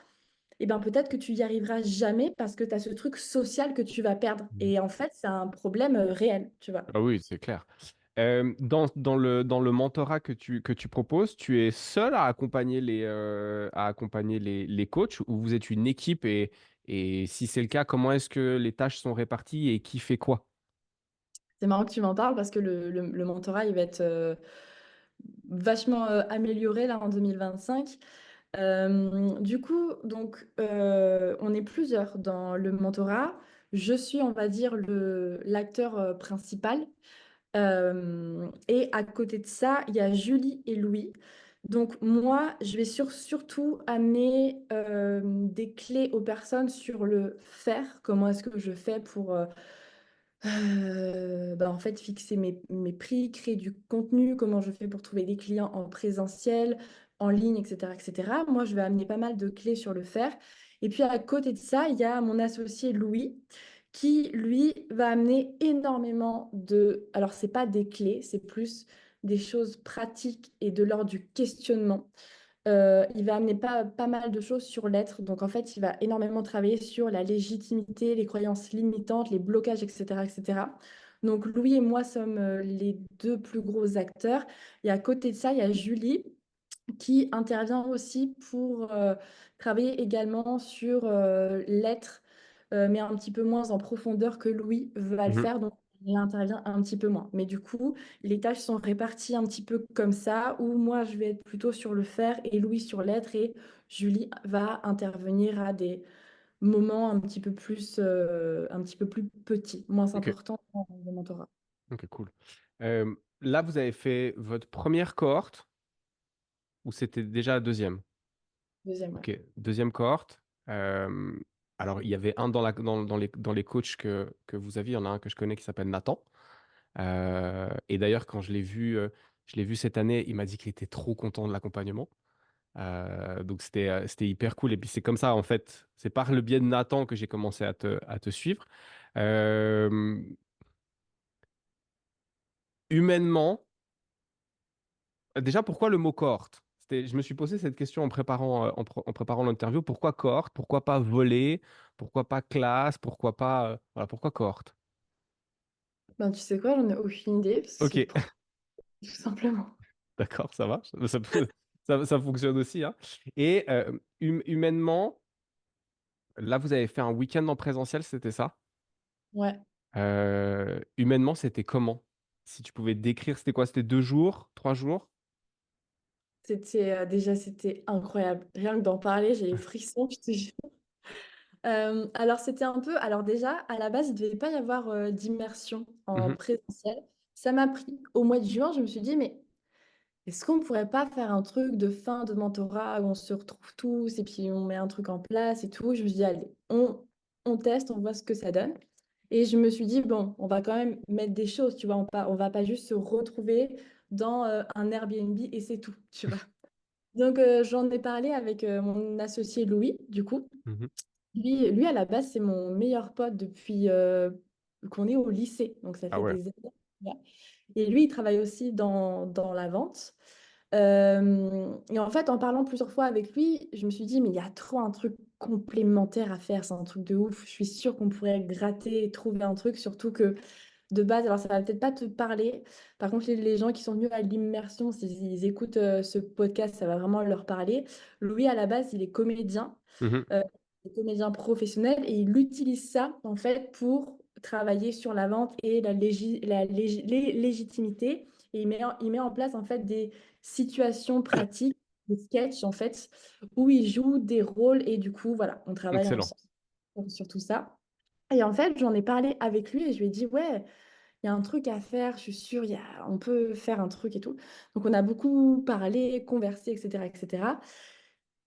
et ben peut-être que tu y arriveras jamais parce que tu as ce truc social que tu vas perdre. Et en fait, c'est un problème réel, tu vois. Ah oui, c'est clair. Dans le mentorat que tu proposes, tu es seul à accompagner les coachs ou vous êtes une équipe et si c'est le cas, comment est-ce que les tâches sont réparties et qui fait quoi? C'est marrant que tu m'en parles parce que le mentorat, il va être vachement amélioré là en 2025. Du coup, donc, on est plusieurs dans le mentorat. Je suis, on va dire, l'acteur principal. Et à côté de ça, il y a Julie et Louis. Donc, moi, je vais surtout amener des clés aux personnes sur le faire. Comment est-ce que je fais pour en fait, fixer mes prix, créer du contenu, comment je fais pour trouver des clients en présentiel, en ligne, etc., etc. Moi, je vais amener pas mal de clés sur le faire. Et puis à côté de ça, il y a mon associé Louis qui, lui, va amener énormément de... Alors, c'est pas des clés, c'est plus des choses pratiques et de l'ordre du questionnement. Il va amener pas mal de choses sur l'être. Donc, en fait, il va énormément travailler sur la légitimité, les croyances limitantes, les blocages, etc., etc. Donc, Louis et moi sommes les deux plus gros acteurs. Et à côté de ça, il y a Julie qui intervient aussi pour travailler également sur l'être, mais un petit peu moins en profondeur que Louis va le Mhm. faire, donc il intervient un petit peu moins. Mais du coup, les tâches sont réparties un petit peu comme ça, où moi je vais être plutôt sur le faire et Louis sur l'être, et Julie va intervenir à des moments un petit peu plus petits, moins Ok, importants dans le mentorat. ok, cool. Là, vous avez fait votre première cohorte ou c'était déjà la deuxième? Deuxième, ouais. Ok, deuxième cohorte. Euh, alors, il y avait un dans les coachs que vous aviez, il y en a un que je connais qui s'appelle Nathan. Et d'ailleurs, quand je l'ai vu cette année, il m'a dit qu'il était trop content de l'accompagnement. Donc, c'était hyper cool. Et puis, c'est comme ça, en fait, c'est par le biais de Nathan que j'ai commencé à te suivre. Euh, humainement, déjà, pourquoi le mot cohorte? Je me suis posé cette question en préparant, en préparant l'interview. Pourquoi cohorte? Pourquoi pas voler? Pourquoi pas classe? Pourquoi pas, voilà, pourquoi cohorte? Ben, tu sais quoi, j'en ai aucune idée, parce que Ok, c'est pour tout simplement. d'accord, ça va. Ça fonctionne aussi, hein. Et humainement, là, vous avez fait un week-end en présentiel, c'était ça? Ouais. Humainement, c'était comment? Si tu pouvais décrire, c'était quoi? C'était 2 jours, 3 jours? C'était incroyable. Rien que d'en parler, j'ai les frissons, je te jure. Alors, c'était un peu. Alors, déjà, à la base, il ne devait pas y avoir d'immersion en Mhm, présentiel. Ça m'a pris. Au mois de juin, je me suis dit, mais est-ce qu'on ne pourrait pas faire un truc de fin de mentorat où on se retrouve tous et puis on met un truc en place et tout? Je me suis dit, allez, on teste, on voit ce que ça donne. Et je me suis dit, bon, on va quand même mettre des choses, tu vois. On va pas juste se retrouver dans un Airbnb et c'est tout, tu vois. Donc, j'en ai parlé avec mon associé Louis, du coup. mhm. Lui, à la base, c'est mon meilleur pote depuis qu'on est au lycée. Donc, ça Ah fait ouais. des années. Ouais. Et lui, il travaille aussi dans la vente. Et en fait, en parlant plusieurs fois avec lui, je me suis dit, mais il y a trop un truc complémentaire à faire. C'est un truc de ouf. Je suis sûre qu'on pourrait gratter et trouver un truc, surtout que de base, alors ça va peut-être pas te parler. Par contre, les gens qui sont venus à l'immersion, s'ils écoutent ce podcast, ça va vraiment leur parler. Louis, à la base, il est comédien, Mhm. euh, il est comédien professionnel et il utilise ça en fait pour travailler sur la vente et la légitimité. Et il met en place en fait des situations pratiques, des sketchs en fait, où il joue des rôles et du coup, voilà, on travaille Excellent. ensemble sur tout ça. Et en fait, j'en ai parlé avec lui et je lui ai dit, ouais, il y a un truc à faire, je suis sûre, on peut faire un truc et tout. Donc, on a beaucoup parlé, conversé, etc., etc. Et cetera.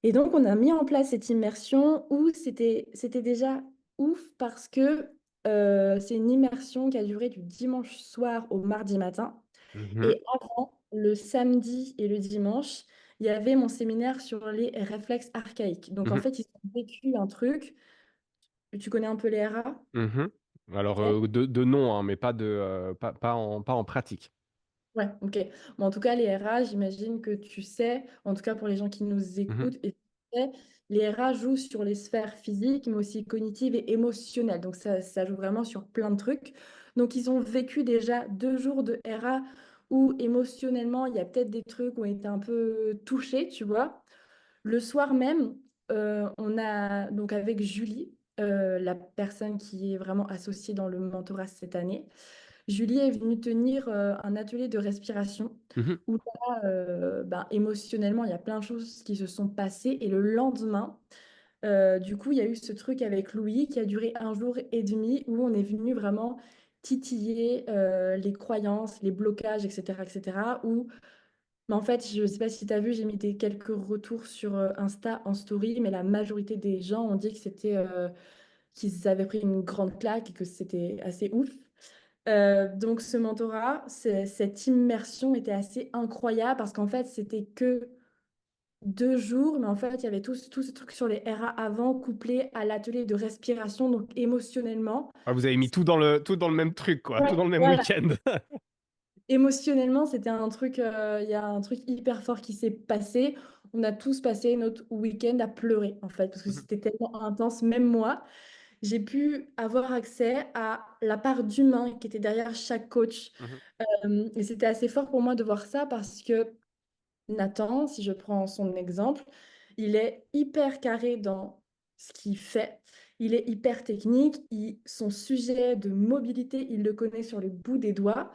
Et donc, on a mis en place cette immersion où c'était déjà ouf parce que c'est une immersion qui a duré du dimanche soir au mardi matin. Mhm, Et avant, le samedi et le dimanche, il y avait mon séminaire sur les réflexes archaïques. Donc, en mhm, fait, ils ont vécu un truc. Tu connais un peu les RA? mhm. Alors, Ok. de nom, hein, mais pas en pratique. Ouais, ok. Bon, en tout cas, les RH, j'imagine que tu sais, en tout cas pour les gens qui nous Mhm, écoutent, et tu sais, les RH jouent sur les sphères physiques, mais aussi cognitives et émotionnelles. Donc, ça joue vraiment sur plein de trucs. Donc, ils ont vécu déjà 2 jours de RA où émotionnellement, il y a peut-être des trucs où on était un peu touchés, tu vois. Le soir même, on a donc avec Julie, la personne qui est vraiment associée dans le mentorat cette année. Julie est venue tenir un atelier de respiration mhm, où là, ben, émotionnellement, il y a plein de choses qui se sont passées. Et le lendemain, du coup, il y a eu ce truc avec Louis qui a duré 1 jour et demi où on est venu vraiment titiller les croyances, les blocages, etc., etc. Où, mais en fait, je ne sais pas si tu as vu, j'ai mis quelques retours sur Insta en story, mais la majorité des gens ont dit que qu'ils avaient pris une grande claque et que c'était assez ouf. Donc ce mentorat, cette immersion était assez incroyable parce qu'en fait, c'était que 2 jours, mais en fait, il y avait tout ce truc sur les RA avant, couplé à l'atelier de respiration, donc émotionnellement. Ah, vous avez mis tout dans le même truc, quoi, tout Ouais, dans le même voilà. week-end. Émotionnellement, c'était un truc, il y a un truc hyper fort qui s'est passé. On a tous passé notre week-end à pleurer, en fait, parce que Mhm, c'était tellement intense. Même moi, j'ai pu avoir accès à la part d'humain qui était derrière chaque coach. mhm, Et c'était assez fort pour moi de voir ça parce que Nathan, si je prends son exemple, il est hyper carré dans ce qu'il fait. Il est hyper technique. Son sujet de mobilité, il le connaît sur le bout des doigts.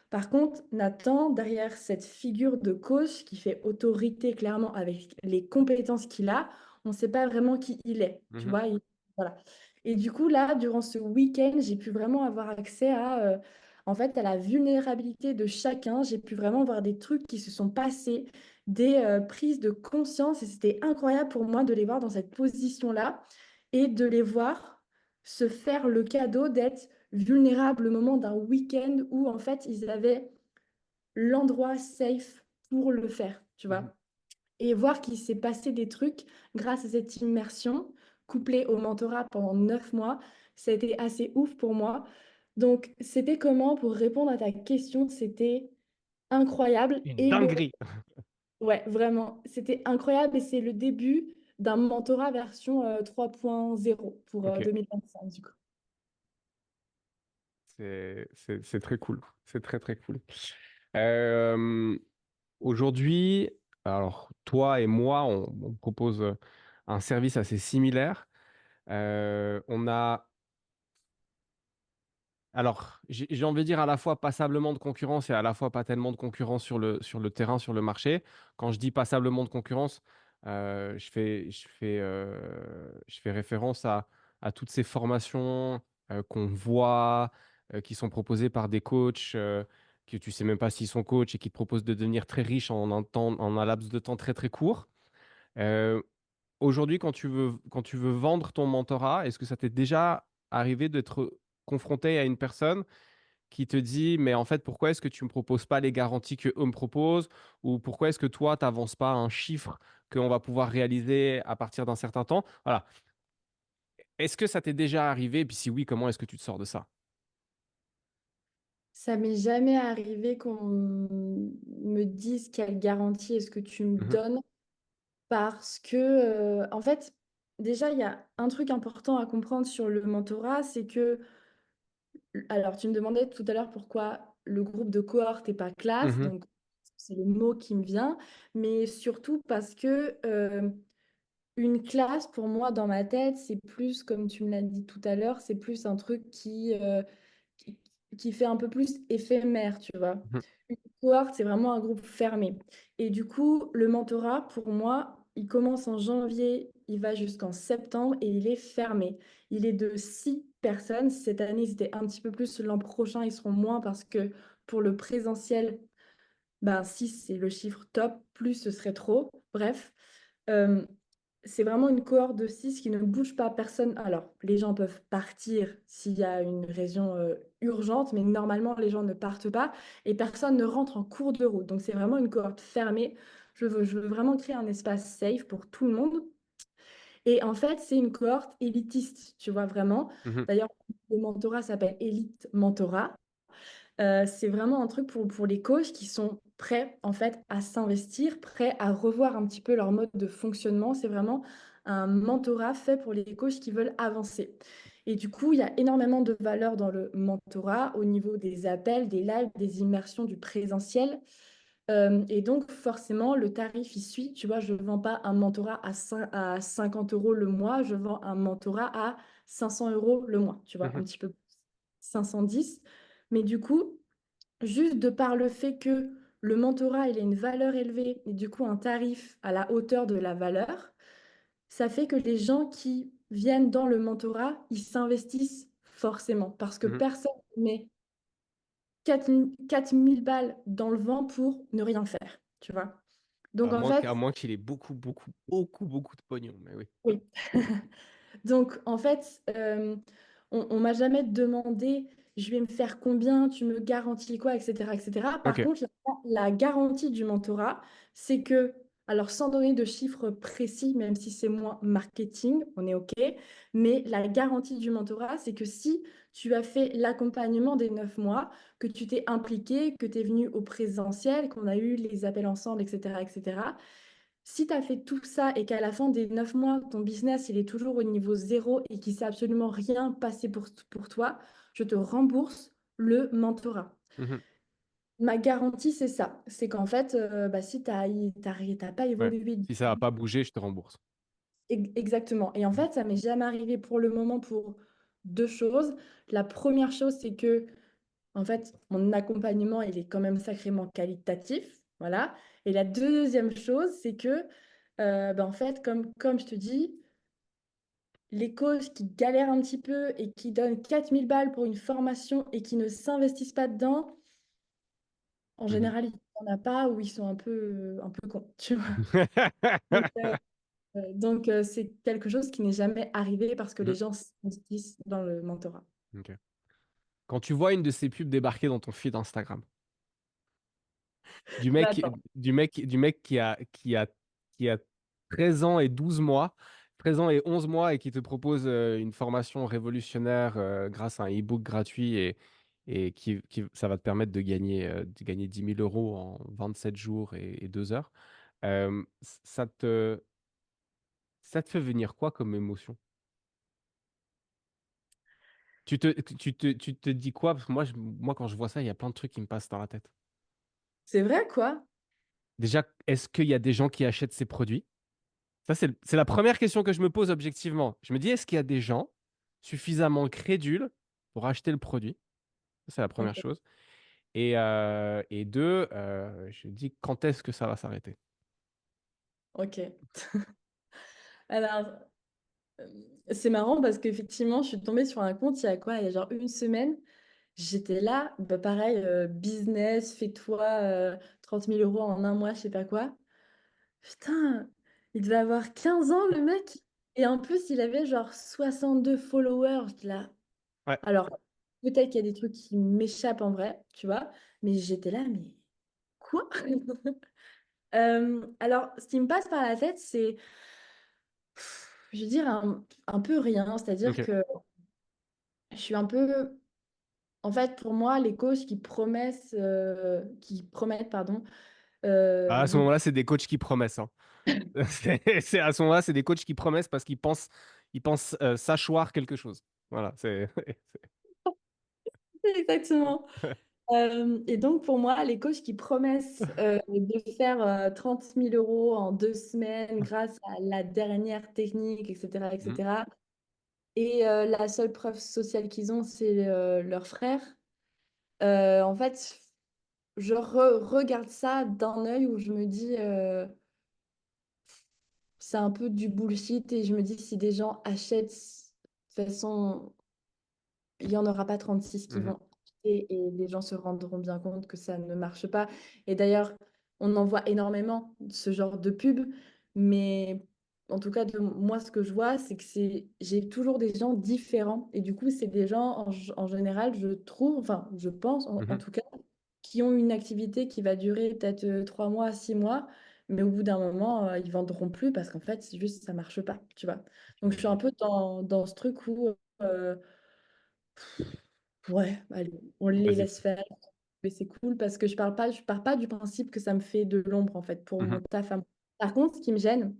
Par contre, Nathan, derrière cette figure de coach qui fait autorité clairement avec les compétences qu'il a, on ne sait pas vraiment qui il est. Tu mhm. vois, voilà. Et du coup, là, durant ce week-end, j'ai pu vraiment avoir accès en fait, à la vulnérabilité de chacun. J'ai pu vraiment voir des trucs qui se sont passés, des prises de conscience, et c'était incroyable pour moi de les voir dans cette position-là et de les voir se faire le cadeau d'être vulnérables au moment d'un week-end où en fait ils avaient l'endroit safe pour le faire, tu Mhm. vois. Et voir qu'il s'est passé des trucs grâce à cette immersion couplée au mentorat pendant 9 mois, ça a été assez ouf pour moi. Donc, c'était comment, pour répondre à ta question, c'était incroyable. Une Et dinguerie. ouais, vraiment, c'était incroyable et c'est le début d'un mentorat version 3.0 pour Ok, 2025 du coup. c'est très cool. C'est très, très cool. Euh, Aujourd'hui, alors toi et moi, on propose un service assez similaire. On a Alors, j'ai envie de dire à la fois passablement de concurrence et à la fois pas tellement de concurrence sur le terrain, sur le marché. Quand je dis passablement de concurrence, je fais référence à toutes ces formations qu'on voit, qui sont proposées par des coachs que tu sais même pas s'ils sont coachs et qui te proposent de devenir très riche en un laps de temps très très court. Euh, Aujourd'hui, quand tu veux vendre ton mentorat, est-ce que ça t'est déjà arrivé d'être confronté à une personne qui te dit, mais en fait, pourquoi est-ce que tu ne me proposes pas les garanties que eux me proposent? Ou pourquoi est-ce que toi, tu n'avances pas un chiffre qu'on va pouvoir réaliser à partir d'un certain temps? Voilà. Est-ce que ça t'est déjà arrivé? Et puis si oui, comment est-ce que tu te sors de ça? Ça m'est jamais arrivé qu'on me dise quelle garantie est-ce que tu me Mhm, donnes parce que, en fait, déjà, il y a un truc important à comprendre sur le mentorat, c'est que, alors tu me demandais tout à l'heure pourquoi le groupe de cohorte n'est pas classe, mhm, donc c'est le mot qui me vient, mais surtout parce que une classe, pour moi, dans ma tête, c'est plus, comme tu me l'as dit tout à l'heure, c'est plus un truc qui, qui fait un peu plus éphémère, tu vois. mhm, Une cohorte, c'est vraiment un groupe fermé. Et du coup, le mentorat, pour moi, il commence en janvier, il va jusqu'en septembre et il est fermé. Il est de 6 personnes. Cette année, ils étaient un petit peu plus. L'an prochain, ils seront moins parce que pour le présentiel, ben, 6, c'est le chiffre top. Plus, ce serait trop. Bref. Euh, c'est vraiment une cohorte de 6 qui ne bouge pas personne. Alors, les gens peuvent partir s'il y a une raison urgente, mais normalement, les gens ne partent pas et personne ne rentre en cours de route. Donc, c'est vraiment une cohorte fermée. Je veux vraiment créer un espace safe pour tout le monde. Et en fait, c'est une cohorte élitiste, tu vois, vraiment. mhm, D'ailleurs, le mentorat s'appelle Elite Mentorat. C'est vraiment un truc pour les coachs qui sont prêts en fait à s'investir, prêts à revoir un petit peu leur mode de fonctionnement. C'est vraiment un mentorat fait pour les coachs qui veulent avancer. Et du coup, il y a énormément de valeur dans le mentorat au niveau des appels, des lives, des immersions, du présentiel. Et donc, forcément, le tarif, il suit. Tu vois, je ne vends pas un mentorat à 50 euros le mois, je vends un mentorat à 500 euros le mois, tu vois, mhm, un petit peu plus, 510. Mais du coup, juste de par le fait que le mentorat, il a une valeur élevée et du coup un tarif à la hauteur de la valeur, ça fait que les gens qui viennent dans le mentorat, ils s'investissent forcément parce que mhm. personne ne met 4000 balles dans le vent pour ne rien faire, tu vois. Donc en fait, À moins qu'il ait beaucoup de pognon, mais oui. oui. Donc, en fait, on m'a jamais demandé, je vais me faire combien, tu me garantis quoi, etc., etc. Par Ok. contre, la garantie du mentorat, c'est que, Alors, sans donner de chiffres précis, même si c'est moins marketing, on est OK. Mais la garantie du mentorat, c'est que si tu as fait l'accompagnement des 9 mois, que tu t'es impliqué, que tu es venu au présentiel, qu'on a eu les appels ensemble, etc., etc., si tu as fait tout ça et qu'à la fin des 9 mois, ton business, il est toujours au niveau zéro et qu'il ne s'est absolument rien passé pour toi, je te rembourse le mentorat. Mhm. Ma garantie, c'est ça. C'est qu'en fait, bah, si tu n'as pas Ouais. évolué Si ça n'a pas bougé, je te rembourse. exactement. Et en Mhm. fait, ça m'est jamais arrivé pour le moment pour deux choses. La première chose, c'est que en fait, mon accompagnement, il est quand même sacrément qualitatif. Voilà. Et la deuxième chose, c'est que, bah, en fait, comme je te dis, les coachs qui galèrent un petit peu et qui donnent 4 000 balles pour une formation et qui ne s'investissent pas dedans, en Mhm. général, il n'y en a pas ou ils sont un peu cons, tu vois. Donc, c'est quelque chose qui n'est jamais arrivé parce que les Mhm. gens s'investissent dans le mentorat. Ok. Quand tu vois une de ces pubs débarquer dans ton feed Instagram, du Bah, mec, attends. du mec qui a 13 ans et 12 mois, 13 ans et 11 mois et qui te propose une formation révolutionnaire grâce à un e-book gratuit et ça va te permettre de gagner 10 000 euros en 27 jours et 2 heures. Euh, ça te, ça te fait venir quoi comme émotion? Tu te dis quoi? Parce que moi, quand je vois ça, il y a plein de trucs qui me passent dans la tête. C'est vrai, quoi? Déjà, est-ce qu'il y a des gens qui achètent ces produits? Ça, c'est la première question que je me pose objectivement. Je me dis, est-ce qu'il y a des gens suffisamment crédules pour acheter le produit? Ça, c'est la première Ok. chose. Et deux, je me dis, quand est-ce que ça va s'arrêter? Ok. Alors, euh, c'est marrant parce qu'effectivement, je suis tombée sur un compte il y a quoi? Il y a genre une semaine. J'étais là, bah pareil, business, fais-toi 30 000 euros en un mois, je sais pas quoi. Putain, il devait avoir 15 ans, le mec. Et en plus, il avait genre 62 followers. J'étais là. Ouais, Alors, peut-être qu'il y a des trucs qui m'échappent en vrai, tu vois. Mais j'étais là, mais quoi? Alors, ce qui me passe par la tête, c'est, je veux dire, un peu rien. C'est-à-dire ok. que je suis un peu. En fait, pour moi, les coachs qui promettent, pardon, À ce beaucoup. moment-là, c'est des coachs qui promettent, hein. À ce moment-là, c'est des coachs qui promettent parce ils pensent s'achoir quelque chose. Voilà, c'est. Exactement. Et donc, pour moi, les coachs qui promettent de faire 30 000 euros en 2 semaines grâce à la dernière technique, etc., Mhm, etc. Et la seule preuve sociale qu'ils ont, c'est leur frère. En fait, je regarde ça d'un œil où je me dis, c'est un peu du bullshit. Et je me dis, si des gens achètent, de toute façon, il n'y en aura pas 36 qui mhm, vont acheter et les gens se rendront bien compte que ça ne marche pas. Et d'ailleurs, on en voit énormément ce genre de pub, mais en tout cas, de moi, ce que je vois, c'est que j'ai toujours des gens différents. Et du coup, c'est des gens, en général, je trouve, enfin, je pense en mhm. tout cas, qui ont une activité qui va durer peut-être 3 mois, 6 mois. Mais au bout d'un moment, ils vendront plus parce qu'en fait, c'est juste, ça marche pas, tu vois. Donc, je suis un peu dans ce truc où ouais, allez, on les Vas-y. laisse faire. Mais c'est cool parce que je pars pas du principe que ça me fait de l'ombre en fait pour Mhm, mon taf à moi. Par contre, ce qui me gêne,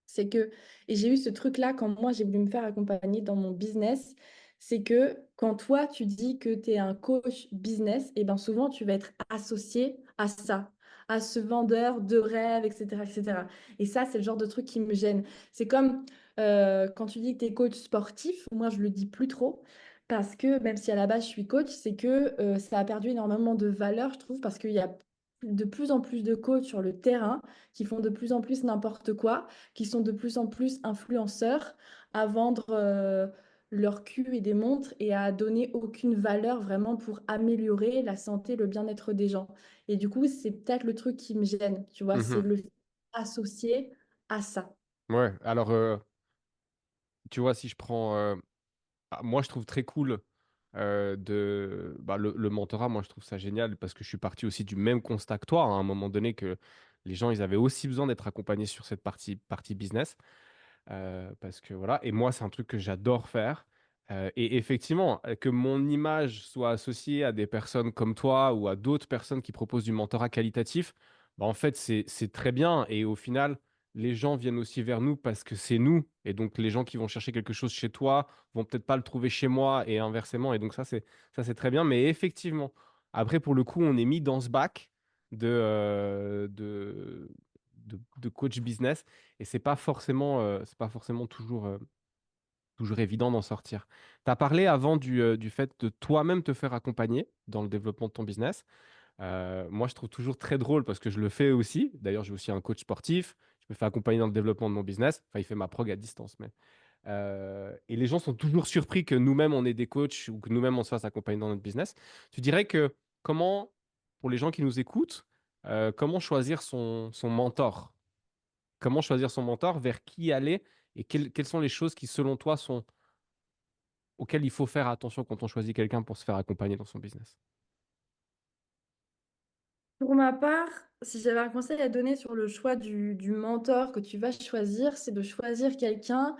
c'est que, et j'ai eu ce truc-là quand moi j'ai voulu me faire accompagner dans mon business, c'est que quand toi tu dis que tu es un coach business, et ben souvent tu vas être associé à ça, à ce vendeur de rêves, etc., etc. Et cetera. Et ça, c'est le genre de truc qui me gêne. C'est comme quand tu dis que tu es coach sportif, moi je le dis plus trop. Parce que même si à la base je suis coach, c'est que ça a perdu énormément de valeur, je trouve, parce qu'il y a de plus en plus de coachs sur le terrain qui font de plus en plus n'importe quoi, qui sont de plus en plus influenceurs à vendre leur cul et des montres et à donner aucune valeur vraiment pour améliorer la santé, le bien-être des gens. Et du coup, c'est peut-être le truc qui me gêne, tu vois, c'est mhm. le associé à ça. Ouais, alors, tu vois, si je prends. Moi, je trouve très cool le mentorat. Moi, je trouve ça génial parce que je suis parti aussi du même constat que toi, hein, à un moment donné, que les gens, ils avaient aussi besoin d'être accompagnés sur cette partie business. Parce que voilà, et moi, c'est un truc que j'adore faire. Et effectivement, que mon image soit associée à des personnes comme toi ou à d'autres personnes qui proposent du mentorat qualitatif, bah, en fait, c'est très bien. Et au final, les gens viennent aussi vers nous parce que c'est nous. Et donc, les gens qui vont chercher quelque chose chez toi vont peut-être pas le trouver chez moi et inversement. Et donc, ça, c'est très bien. Mais effectivement, après, pour le coup, on est mis dans ce bac de coach business. Et c'est pas forcément toujours évident d'en sortir. Tu as parlé avant du fait de toi-même te faire accompagner dans le développement de ton business. Moi, je trouve toujours très drôle parce que je le fais aussi. D'ailleurs, j'ai aussi un coach sportif. Je me fais accompagner dans le développement de mon business. Enfin, il fait ma prog à distance, mais. Et les gens sont toujours surpris que nous-mêmes, on ait des coachs ou que nous-mêmes, on se fasse accompagner dans notre business. Tu dirais que comment, pour les gens qui nous écoutent, comment choisir son mentor? Comment choisir son mentor, vers qui aller et quelles sont les choses qui, selon toi, sont auxquelles il faut faire attention quand on choisit quelqu'un pour se faire accompagner dans son business? Pour ma part, si j'avais un conseil à donner sur le choix du mentor que tu vas choisir, c'est de choisir quelqu'un,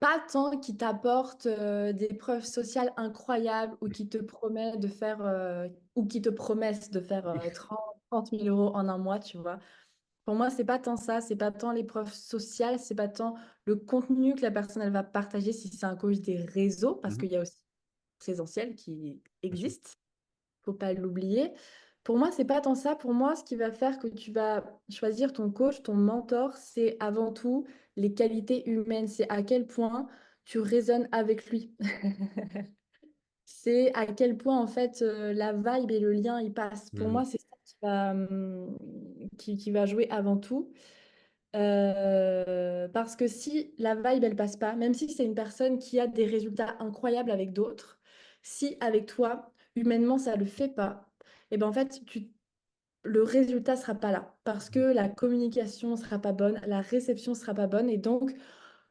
pas tant qui t'apporte des preuves sociales incroyables ou qui te promet de faire ou qui te promesse de faire 30 000 euros en un mois, tu vois. Pour moi, c'est pas tant ça, c'est pas tant les preuves sociales, c'est pas tant le contenu que la personne elle va partager si c'est un coach des réseaux, parce Mhm, qu'il y a aussi présentiel qui bien sûr. existe, faut pas l'oublier. Pour moi, c'est pas tant ça. Pour moi, ce qui va faire que tu vas choisir ton coach, ton mentor, c'est avant tout les qualités humaines. C'est à quel point tu résonnes avec lui. C'est à quel point, en fait, la vibe et le lien, ils passent. Pour Mhm, moi, c'est ça qui va jouer avant tout. Parce que si la vibe, elle passe pas, même si c'est une personne qui a des résultats incroyables avec d'autres, si avec toi, humainement, ça le fait pas, et ben en fait, le résultat sera pas là. Parce que mhm. la communication sera pas bonne, la réception sera pas bonne. Et donc,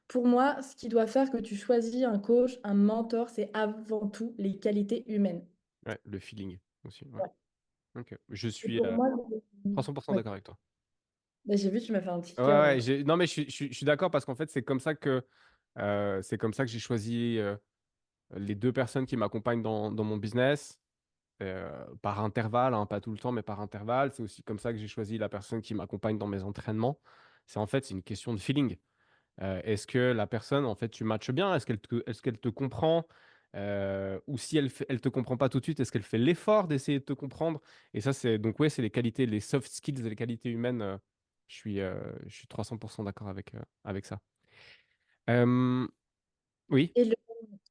pour moi, ce qui doit faire que tu choisis un coach, un mentor, c'est avant tout les qualités humaines. Ouais, le feeling aussi. Ouais. Ouais. Ok. Je Et suis pour moi, 300% ouais. d'accord avec toi. Bah, j'ai vu, tu m'as fait un petit Ouais, cœur, ouais, donc. non, mais je suis d'accord parce qu'en fait, c'est comme ça que j'ai choisi les deux personnes qui m'accompagnent dans mon business. Par intervalle, hein, pas tout le temps, mais par intervalle. C'est aussi comme ça que j'ai choisi la personne qui m'accompagne dans mes entraînements. C'est une question de feeling. Est-ce que la personne, en fait, tu matches bien? Est-ce qu'elle te comprend? Ou si elle te comprend pas tout de suite, est-ce qu'elle fait l'effort d'essayer de te comprendre? Et ça, c'est les qualités, les soft skills et les qualités humaines. Je suis 300% d'accord avec ça. Euh, oui, Et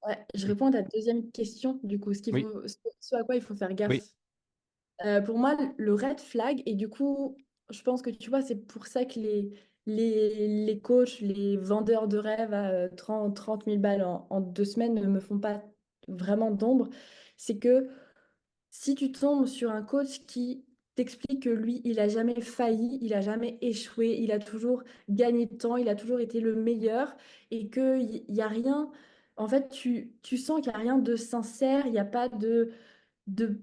ouais, je réponds à ta deuxième question, du coup, oui, ce à quoi il faut faire oui. gaffe. Pour moi, le red flag, et du coup, je pense que tu vois, c'est pour ça que les coachs, les vendeurs de rêves à 30 000 balles en 2 semaines ne me font pas vraiment d'ombre, c'est que si tu tombes sur un coach qui t'explique que lui, il a jamais failli, il a jamais échoué, il a toujours gagné de temps, il a toujours été le meilleur et qu'il n'y a rien, en fait, tu sens qu'il n'y a rien de sincère, il n'y a pas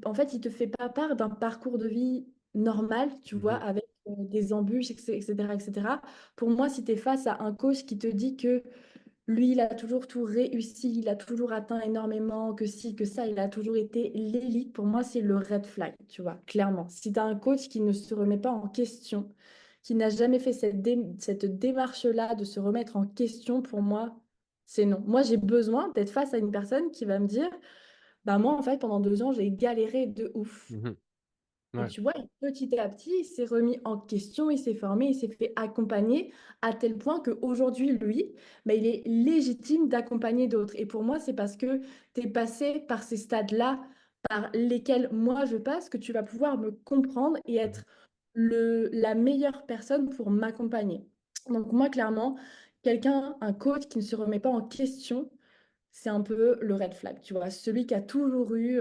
en fait, il te fait pas part d'un parcours de vie normal, tu vois, Mhm, avec des embûches, etc., etc. Pour moi, si tu es face à un coach qui te dit que lui, il a toujours tout réussi, il a toujours atteint énormément, que si, que ça, il a toujours été l'élite. Pour moi, c'est le red flag, tu vois, clairement. Si tu as un coach qui ne se remet pas en question, qui n'a jamais fait cette démarche-là de se remettre en question, pour moi, c'est non. Moi, j'ai besoin d'être face à une personne qui va me dire, bah moi, en fait, pendant 2 ans, j'ai galéré de ouf. mhm. Et Ouais. tu vois, petit à petit, il s'est remis en question, il s'est formé, il s'est fait accompagner à tel point qu'aujourd'hui, lui, bah, il est légitime d'accompagner d'autres. Et pour moi, c'est parce que tu es passé par ces stades-là, par lesquels moi je passe, que tu vas pouvoir me comprendre et Mhm. être la meilleure personne pour m'accompagner. Donc moi, clairement, un coach qui ne se remet pas en question, c'est un peu le red flag, tu vois. Celui qui a toujours eu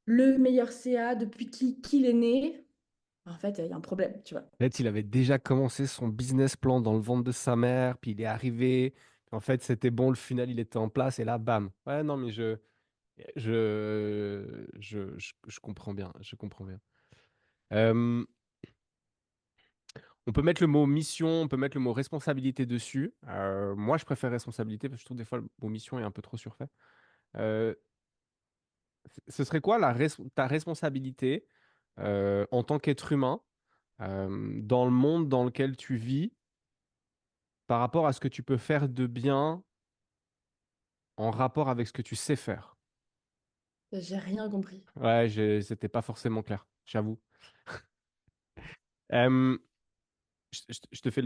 le meilleur CA depuis qu'il est né, en fait, il y a un problème, tu vois. Peut-être il avait déjà commencé son business plan dans le ventre de sa mère, puis il est arrivé. En fait, c'était bon, le final, il était en place, et là, bam. Ouais, non, mais je comprends bien. Je comprends bien. Euh, On peut mettre le mot mission, on peut mettre le mot responsabilité dessus. Moi, je préfère responsabilité parce que je trouve des fois le mot mission est un peu trop surfait. Euh, Ce serait quoi ta responsabilité en tant qu'être humain dans le monde dans lequel tu vis par rapport à ce que tu peux faire de bien en rapport avec ce que tu sais faire? J'ai rien compris. Ouais, c'était pas forcément clair, j'avoue. Euh, je te fais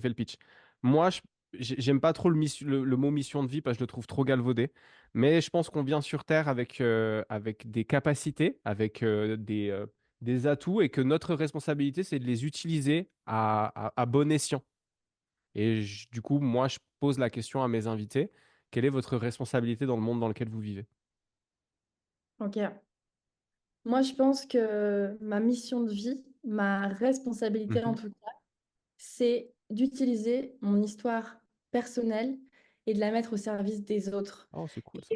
le pitch. Moi, j'aime pas trop le mot mission de vie parce que je le trouve trop galvaudé. Mais je pense qu'on vient sur Terre avec des capacités, avec des atouts et que notre responsabilité, c'est de les utiliser à bon escient. Et du coup, moi, je pose la question à mes invités. Quelle est votre responsabilité dans le monde dans lequel vous vivez? Ok. Moi, je pense que ma mission de vie, ma responsabilité en Mhm. tout cas, c'est d'utiliser mon histoire personnelle et de la mettre au service des autres. Oh, c'est cool ça.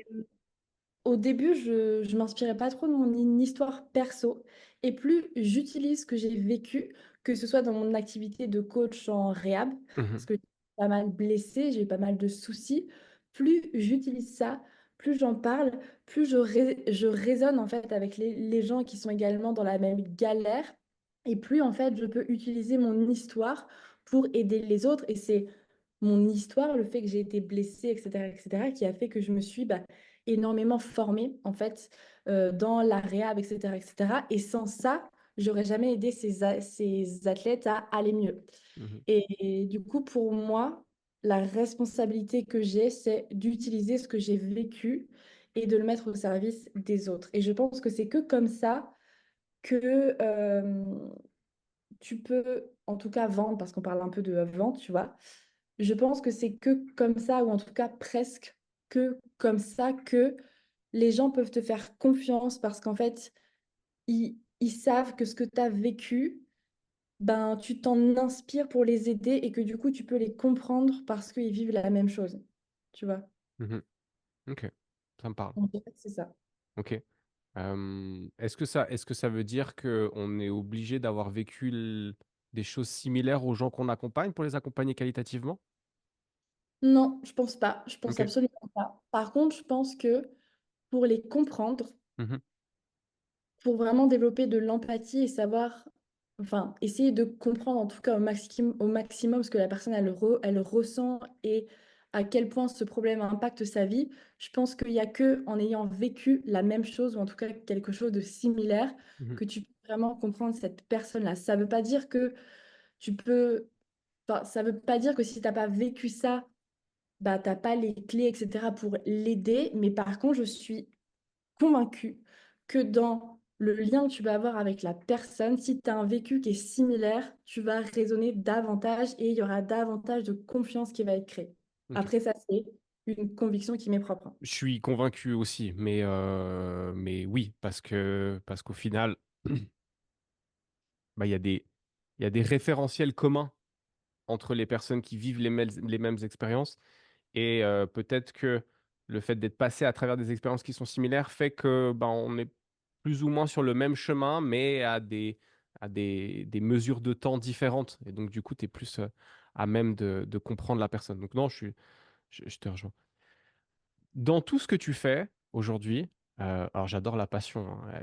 Au début, je m'inspirais pas trop de mon histoire perso. Et plus j'utilise ce que j'ai vécu, que ce soit dans mon activité de coach en réhab, parce Mhm. que j'ai pas mal blessé, j'ai eu pas mal de soucis, plus j'utilise ça, plus j'en parle, plus je raisonne en fait avec les gens qui sont également dans la même galère. Et plus en fait, je peux utiliser mon histoire pour aider les autres. Et c'est mon histoire, le fait que j'ai été blessée, etc., qui a fait que je me suis énormément formée, en fait, dans la réhab, etc., etc. Et sans ça, j'aurais jamais aidé ces athlètes à aller mieux. Mhm. Et du coup, pour moi, la responsabilité que j'ai, c'est d'utiliser ce que j'ai vécu et de le mettre au service des autres. Et je pense que c'est que comme ça que tu peux, en tout cas, vendre, parce qu'on parle un peu de vente, tu vois. Je pense que c'est que comme ça, ou en tout cas presque que comme ça, que les gens peuvent te faire confiance parce qu'en fait, ils savent que ce que tu as vécu, ben, tu t'en inspires pour les aider et que du coup, tu peux les comprendre parce qu'ils vivent la même chose. Tu vois? Mhm. Ok, ça me parle. Donc, en fait, c'est ça. Ok. Est-ce que ça veut dire qu'on est obligé d'avoir vécu des choses similaires aux gens qu'on accompagne pour les accompagner qualitativement? Non, je pense pas. Je pense Ok. absolument pas. Par contre, je pense que pour les comprendre, Mhm. pour vraiment développer de l'empathie et savoir, enfin, essayer de comprendre en tout cas au maximum ce que la personne elle ressent et à quel point ce problème impacte sa vie, je pense qu'il n'y a que en ayant vécu la même chose ou en tout cas quelque chose de similaire Mhm. que tu peux vraiment comprendre cette personne-là. Ça ne veut pas dire que tu peux, enfin, ça veut pas dire que si tu n'as pas vécu ça, bah, tu n'as pas les clés, etc., pour l'aider, mais par contre, je suis convaincue que dans le lien que tu vas avoir avec la personne, si tu as un vécu qui est similaire, tu vas raisonner davantage et il y aura davantage de confiance qui va être créée. Ok. Après, ça, c'est une conviction qui m'est propre. Je suis convaincu aussi, mais oui, parce qu'au final, bah, il y a des référentiels communs entre les personnes qui vivent les mêmes expériences. Et peut-être que le fait d'être passé à travers des expériences qui sont similaires fait que bah, on est plus ou moins sur le même chemin, mais des mesures de temps différentes. Et donc, du coup, tu es plus à même de comprendre la personne. Donc, non, je te rejoins. Dans tout ce que tu fais aujourd'hui, alors j'adore la passion hein,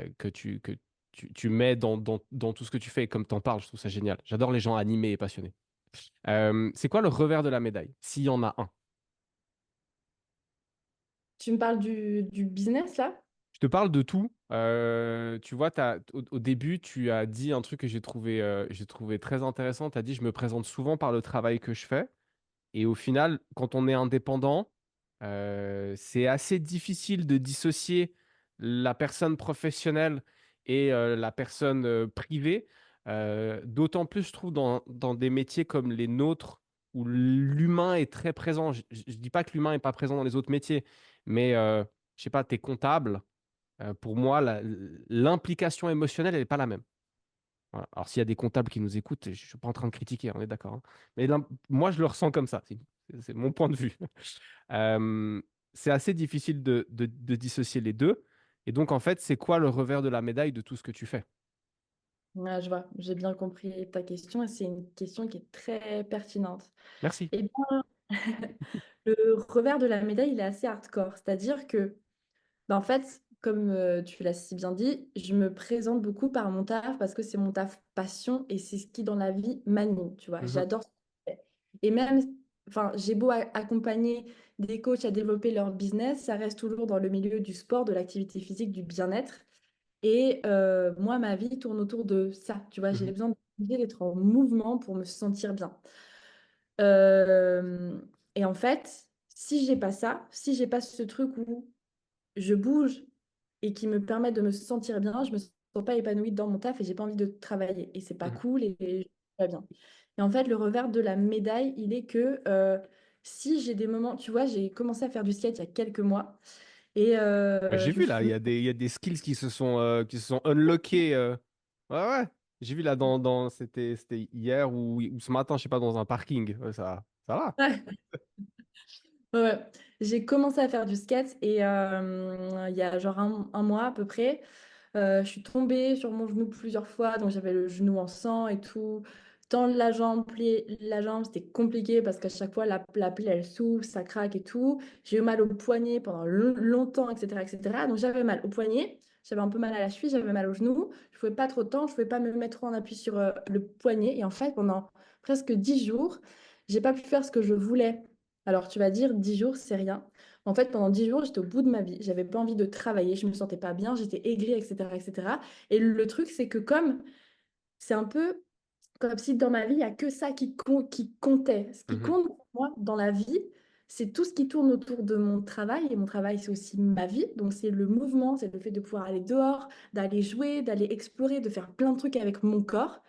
tu mets dans tout ce que tu fais et comme tu en parles, je trouve ça génial. J'adore les gens animés et passionnés. C'est quoi le revers de la médaille, s'il y en a un? Tu me parles du business là? Je te parle de tout. Tu vois, au début, tu as dit un truc que j'ai trouvé très intéressant. Tu as dit, je me présente souvent par le travail que je fais. Et au final, quand on est indépendant, c'est assez difficile de dissocier la personne professionnelle et la personne privée. D'autant plus, je trouve, dans des métiers comme les nôtres, où l'humain est très présent. Je ne dis pas que l'humain n'est pas présent dans les autres métiers, mais je sais pas, tu es comptable. Pour moi, l'implication émotionnelle, elle n'est pas la même. Voilà. Alors, s'il y a des comptables qui nous écoutent, je ne suis pas en train de critiquer, on est d'accord, hein. Mais moi, je le ressens comme ça. C'est mon point de vue. Euh, c'est assez difficile de dissocier les deux. Et donc, en fait, c'est quoi le revers de la médaille de tout ce que tu fais? Ouais, je vois, j'ai bien compris ta question et c'est une question qui est très pertinente. Merci. Et bien, le revers de la médaille, il est assez hardcore. C'est-à-dire que, bah, en fait, comme tu l'as si bien dit, je me présente beaucoup par mon taf parce que c'est mon taf passion et c'est ce qui, dans la vie, m'anime. Tu vois, Mhm, j'adore ce que je fais. Et même, enfin, j'ai beau accompagner des coachs à développer leur business, ça reste toujours dans le milieu du sport, de l'activité physique, du bien-être. Et moi, ma vie tourne autour de ça. Tu vois, j'ai mhm, besoin de bouger, d'être en mouvement pour me sentir bien. Euh, et en fait, si j'ai pas ça, si j'ai pas ce truc où je bouge et qui me permet de me sentir bien, je me sens pas épanouie dans mon taf et j'ai pas envie de travailler. Et c'est pas mhm. cool et je suis pas bien. Et en fait, le revers de la médaille, il est que si j'ai des moments, tu vois, j'ai commencé à faire du skate il y a quelques mois et Ouais, j'ai je me vu suis là, il y a des skills qui se sont unlockés. Ouais, ouais. J'ai vu là c'était hier ou ce matin, je sais pas, dans un parking. Ouais, ça va. Ouais, j'ai commencé à faire du skate et il y a genre un mois à peu près, je suis tombée sur mon genou plusieurs fois, donc j'avais le genou en sang et tout. Tendre la jambe, plier la jambe, c'était compliqué parce qu'à chaque fois la plaie elle s'ouvre, ça craque et tout. J'ai eu mal au poignet pendant longtemps, etc., etc. Donc j'avais mal au poignet, j'avais un peu mal à la cheville, j'avais mal au genou. Je pouvais pas trop de temps, je pouvais pas me mettre trop en appui sur le poignet. Et en fait, pendant presque 10 jours, j'ai pas pu faire ce que je voulais. Alors, tu vas dire 10 jours, c'est rien. En fait, pendant 10 jours, j'étais au bout de ma vie. J'avais pas envie de travailler, je me sentais pas bien, j'étais aigrie, etc., etc. Et cetera. Et le truc, c'est que comme c'est un peu comme si dans ma vie, il n'y a que ça qui comptait. Ce qui Mhm. compte pour moi dans la vie, c'est tout ce qui tourne autour de mon travail. Et mon travail, c'est aussi ma vie. Donc, c'est le mouvement, c'est le fait de pouvoir aller dehors, d'aller jouer, d'aller explorer, de faire plein de trucs avec mon corps.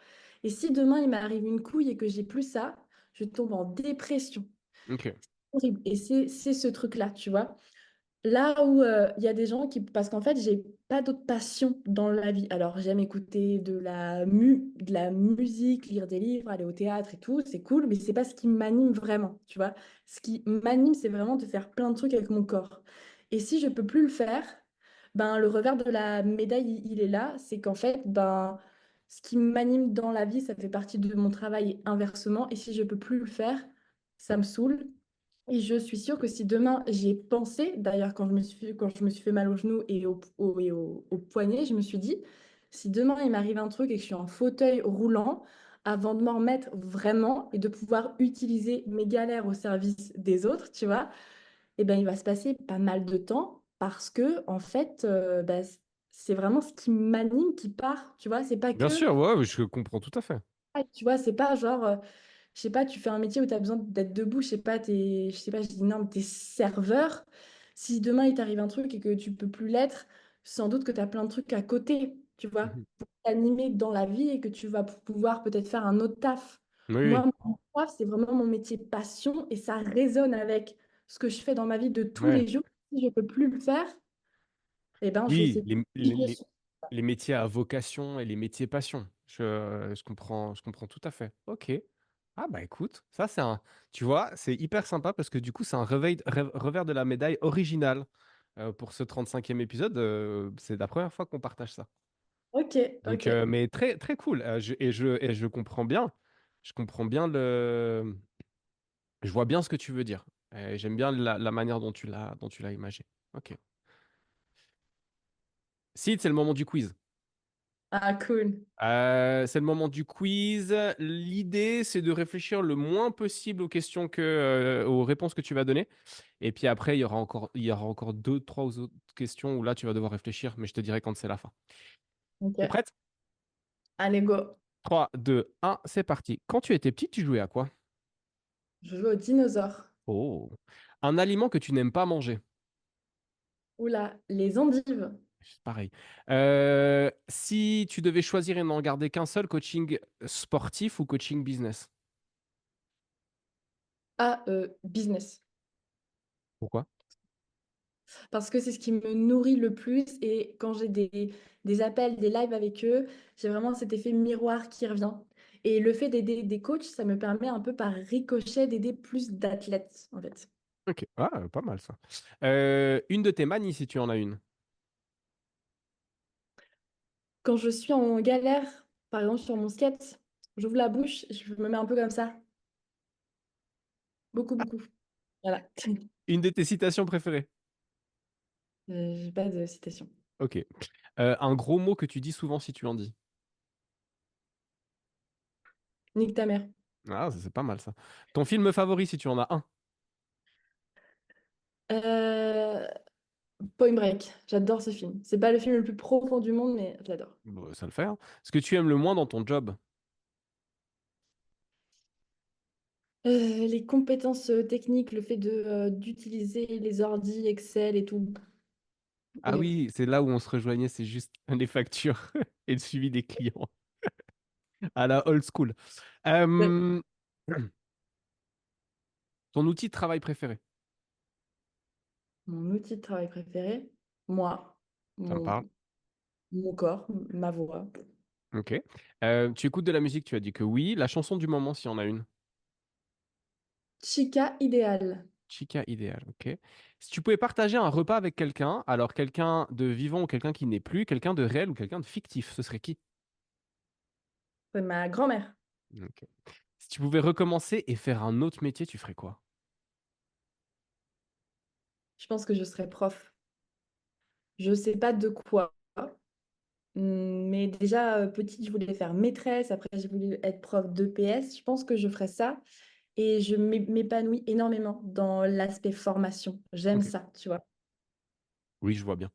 Et si demain, il m'arrive une couille et que j'ai plus ça, je tombe en dépression. Ok. Horrible. Et c'est ce truc-là, tu vois. Là où il y a des gens qui... Parce qu'en fait, j'ai pas d'autres passions dans la vie. Alors, j'aime écouter de la musique, lire des livres, aller au théâtre et tout, c'est cool, mais c'est pas ce qui m'anime vraiment, tu vois. Ce qui m'anime, c'est vraiment de faire plein de trucs avec mon corps. Et si je peux plus le faire, ben, le revers de la médaille, il est là, c'est qu'en fait, ben, ce qui m'anime dans la vie, ça fait partie de mon travail et inversement. Et si je peux plus le faire, ça me saoule. Et je suis sûre que si demain j'y ai pensé, d'ailleurs quand je me suis fait mal au genou et au poignet, je me suis dit, si demain il m'arrive un truc et que je suis en fauteuil roulant, avant de m'en remettre vraiment et de pouvoir utiliser mes galères au service des autres, tu vois, eh ben, il va se passer pas mal de temps parce que en fait, bah, c'est vraiment ce qui m'anime qui part, tu vois, c'est pas Bien que, sûr, ouais, ouais, je comprends tout à fait. tu vois, c'est pas genre je sais pas, tu fais un métier où tu as besoin d'être debout, je sais pas, je sais pas, je dis non, mais t'es serveur. Si demain il t'arrive un truc et que tu peux plus l'être, sans doute que tu as plein de trucs à côté, tu vois, Mhm. pour t'animer dans la vie et que tu vas pouvoir peut-être faire un autre taf. Oui, Moi, oui. mon taf, c'est vraiment mon métier passion et ça résonne avec ce que je fais dans ma vie de tous Ouais. les jours. Si je peux plus le faire, eh ben, je Oui, sais plus qui je suis. les métiers à vocation et les métiers passion. Je comprends tout à fait. Ok. Ah bah écoute, ça c'est un, tu vois, c'est hyper sympa parce que du coup c'est un revers de la médaille original pour ce 35e épisode. C'est la première fois qu'on partage ça. Ok, ok. Donc, mais très très cool. Et je comprends bien. Je comprends bien je vois bien ce que tu veux dire. Et j'aime bien la manière dont tu l'as imagé. Ok. Sid, c'est le moment du quiz. Ah, cool. C'est le moment du quiz. L'idée, c'est de réfléchir le moins possible aux questions aux réponses que tu vas donner. Et puis après, il y aura encore deux, trois autres questions où là, tu vas devoir réfléchir, mais je te dirai quand c'est la fin. T'es Ok. prête? Allez, go. 3, 2, 1, c'est parti. Quand tu étais petite, tu jouais à quoi? Je joue aux dinosaures. Oh. Un aliment que tu n'aimes pas manger. Oula, les endives. C'est pareil. Si tu devais choisir et n'en garder qu'un seul, coaching sportif ou coaching business? À business. Pourquoi? Parce que c'est ce qui me nourrit le plus et quand j'ai des appels, des lives avec eux, j'ai vraiment cet effet miroir qui revient. Et le fait d'aider des coachs, ça me permet un peu par ricochet d'aider plus d'athlètes, en fait. Ok, ah, pas mal ça. Une de tes manies, si tu en as une. Quand je suis en galère, Par exemple, sur mon skate, j'ouvre la bouche, je me mets un peu comme ça. Beaucoup, beaucoup. Voilà. Une de tes citations préférées? J'ai pas de citation. Ok. Un gros mot que tu dis souvent si tu en dis? Nique ta mère. Ah, ça, c'est pas mal ça. Ton film favori si tu en as un? Euh, Point Break. J'adore ce film. C'est pas le film le plus profond du monde, mais je l'adore. Bon, ça le fait, hein. Ce que tu aimes le moins dans ton job? Les compétences techniques, le fait d'utiliser les ordi, Excel et tout. Ah Horrible. oui, c'est là où on se rejoignait, c'est juste les factures et le suivi des clients à la old school. Ouais. Euh, Ton outil de travail préféré? Mon outil de travail préféré, moi, Ça me parle. mon, mon corps, ma voix. Ok. Tu écoutes de la musique, tu as dit que oui. La chanson du moment, s'il y en a une. Chica idéal. Chica idéal, ok. Si tu pouvais partager un repas avec quelqu'un, alors quelqu'un de vivant ou quelqu'un qui n'est plus, quelqu'un de réel ou quelqu'un de fictif, ce serait qui? C'est ma grand-mère. Ok. Si tu pouvais recommencer et faire un autre métier, tu ferais quoi? Je pense que je serais prof. Je sais pas de quoi, mais déjà petite, je voulais faire maîtresse. Après, j'ai voulu être prof d'EPS. Je pense que je ferais ça. Et je m'épanouis énormément dans l'aspect formation. J'aime Ok. ça, tu vois. Oui, je vois bien.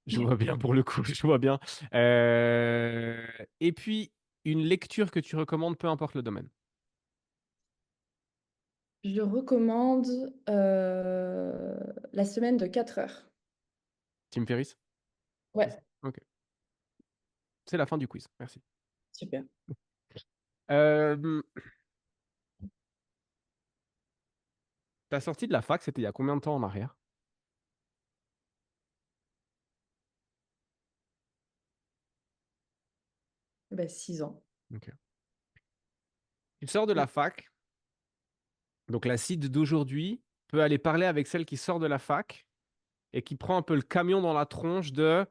Je vois bien pour le coup, je vois bien. Euh, Et puis, une lecture que tu recommandes, peu importe le domaine. Je recommande La semaine de 4 heures. Tim Ferriss? C'est ça. Ouais, Ok. C'est la fin du quiz. Merci. super. Euh, Ta sortie de la fac, c'était il y a combien de temps en arrière? Ben, 6 ans. Ok. Tu sors de la Et fac, donc la CID d'aujourd'hui peut aller parler avec celle qui sort de la fac et qui prend un peu le camion dans la tronche de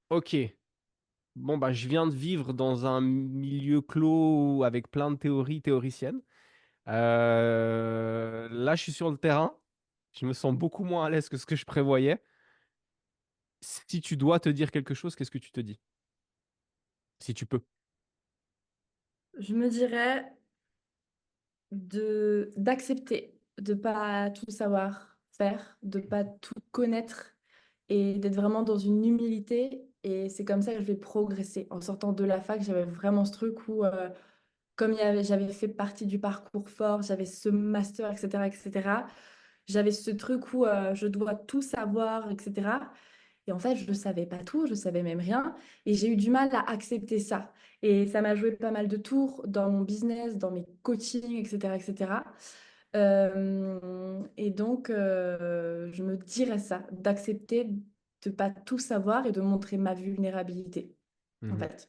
OK, bon, bah, je viens de vivre dans un milieu clos avec plein de théories théoriciennes. Là, je suis sur le terrain. Je me sens beaucoup moins à l'aise que ce que je prévoyais. Si tu dois te dire quelque chose, qu'est-ce que tu te dis? Si tu peux. je me dirais d'accepter de pas tout savoir faire, de pas tout connaître et d'être vraiment dans une humilité. Et c'est comme ça que je vais progresser. En sortant de la fac, j'avais vraiment ce truc où, comme j'avais fait partie du parcours fort, j'avais ce master, etc., etc., j'avais ce truc où je dois tout savoir, etc. Et en fait, je ne savais pas tout, je ne savais même rien. Et j'ai eu du mal à accepter ça. Et ça m'a joué pas mal de tours dans mon business, dans mes coachings, etc., etc. Et donc, je me dirais ça, d'accepter de pas tout savoir et de montrer ma vulnérabilité, en Mhm. fait.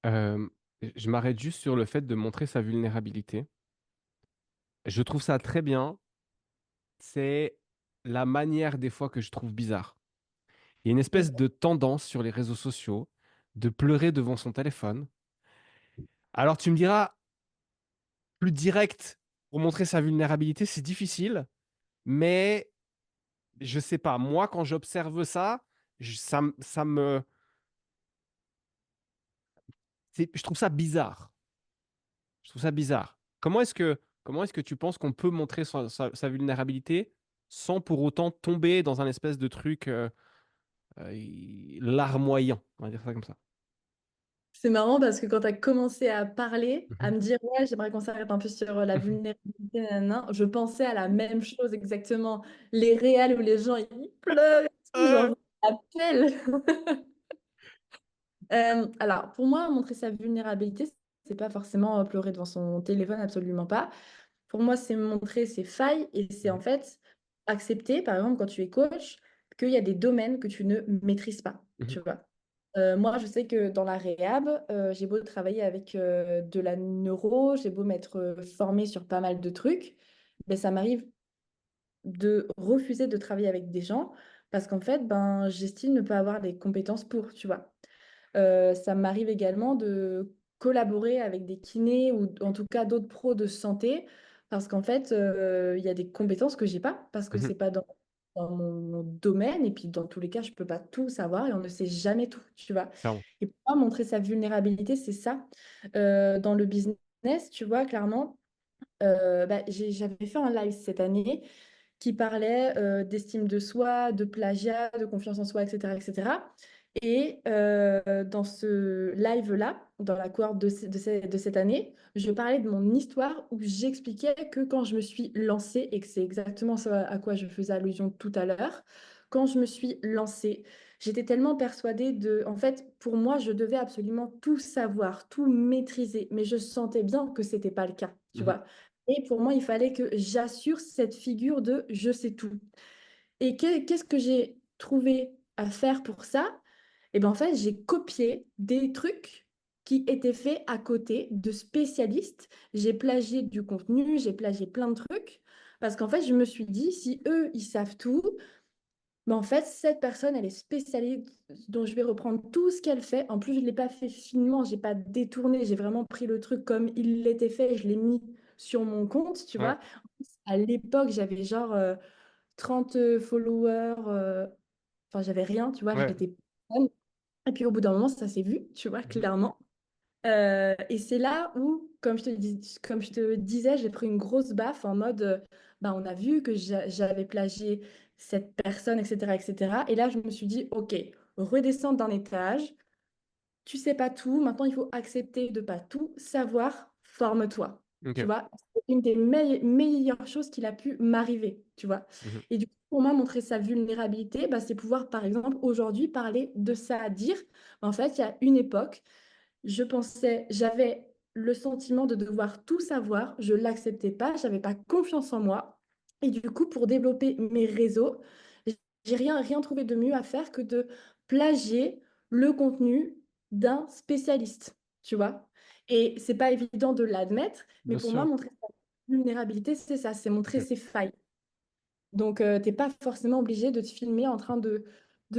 Euh, je m'arrête juste sur le fait de montrer sa vulnérabilité. Je trouve ça très bien. C'est la manière des fois que je trouve bizarre. Il y a une espèce de tendance sur les réseaux sociaux de pleurer devant son téléphone. Alors tu me diras, plus direct pour montrer sa vulnérabilité, c'est difficile, mais je sais pas. Moi, quand j'observe ça, ça me, je trouve ça bizarre. Je trouve ça bizarre. Comment est-ce que tu penses qu'on peut montrer sa vulnérabilité sans pour autant tomber dans un espèce de truc larmoyant, on va dire ça comme ça. C'est marrant parce que quand tu as commencé à parler, à Mhm. me dire, ouais, j'aimerais qu'on s'arrête un peu sur la Mhm. vulnérabilité, nanana, je pensais à la même chose exactement. Les réels où les gens, ils pleurent et tout, Euh, genre, appel. Alors, pour moi, montrer sa vulnérabilité, c'est pas forcément pleurer devant son téléphone, absolument pas. Pour moi, c'est montrer ses failles et c'est en Mhm. fait accepter, par exemple, quand tu es coach, qu'il y a des domaines que tu ne maîtrises pas, Mhm. tu vois. Moi, je sais que dans la réhab, j'ai beau travailler avec de la neuro, j'ai beau m'être formée sur pas mal de trucs, mais ça m'arrive de refuser de travailler avec des gens parce qu'en fait, ben, j'estime ne pas avoir les compétences pour, tu vois. Ça m'arrive également de collaborer avec des kinés ou en tout cas d'autres pros de santé parce qu'en fait, il y a des compétences que j'ai pas parce que Mhm. c'est pas dans mon domaine et puis dans tous les cas, je peux pas tout savoir et on ne sait jamais tout, tu vois. Clairement. Et pour moi, montrer sa vulnérabilité, c'est ça. Dans le business, tu vois, clairement, bah, j'avais fait un live cette année qui parlait d'estime de soi, de plagiat, de confiance en soi, etc., etc. Et dans ce live-là, dans la cohorte de cette année, je parlais de mon histoire où j'expliquais que quand je me suis lancée, et que c'est exactement ça à quoi je faisais allusion tout à l'heure, quand je me suis lancée, j'étais tellement persuadée de... En fait, pour moi, je devais absolument tout savoir, tout maîtriser, mais je sentais bien que c'était pas le cas, tu Mhm. vois. Et pour moi, il fallait que j'assure cette figure de je sais tout. Et qu'est-ce que j'ai trouvé à faire pour ça? Et bien en fait, j'ai copié des trucs qui étaient faits à côté de spécialistes. J'ai plagié du contenu, j'ai plagié plein de trucs. Parce qu'en fait, je me suis dit, si eux, ils savent tout, mais en fait, cette personne, elle est spécialiste, donc je vais reprendre tout ce qu'elle fait. En plus, je ne l'ai pas fait finement, j'ai pas détourné, j'ai vraiment pris le truc comme il l'était fait et je l'ai mis sur mon compte, tu Ouais, vois. En plus, à l'époque, j'avais genre 30 followers, enfin, j'avais rien, tu vois, ouais. j'étais personne. Et puis au bout d'un moment, ça s'est vu, tu vois, Mhm. clairement. Et c'est là où, comme je te disais, j'ai pris une grosse baffe en mode, bah, on a vu que j'avais plagié cette personne, etc., etc. Et cetera. Et là, je me suis dit, OK, redescends d'un étage, tu sais pas tout, maintenant il faut accepter de pas tout savoir, forme-toi. Tu Ok. vois, c'est une des meilleures choses qu'il a pu m'arriver, tu vois. Mhm. Et du coup, pour moi, montrer sa vulnérabilité, bah, c'est pouvoir, par exemple, aujourd'hui parler de ça à dire. En fait, il y a une époque, j'avais le sentiment de devoir tout savoir, je l'acceptais pas, j'avais pas confiance en moi. Et du coup, pour développer mes réseaux, j'ai rien trouvé de mieux à faire que de plagier le contenu d'un spécialiste, tu vois. Et c'est pas évident de l'admettre, mais Bien pour moi, sûr. montrer sa vulnérabilité, c'est ça, c'est montrer Mhm. ses failles. Donc, t'es pas forcément obligé de te filmer en train de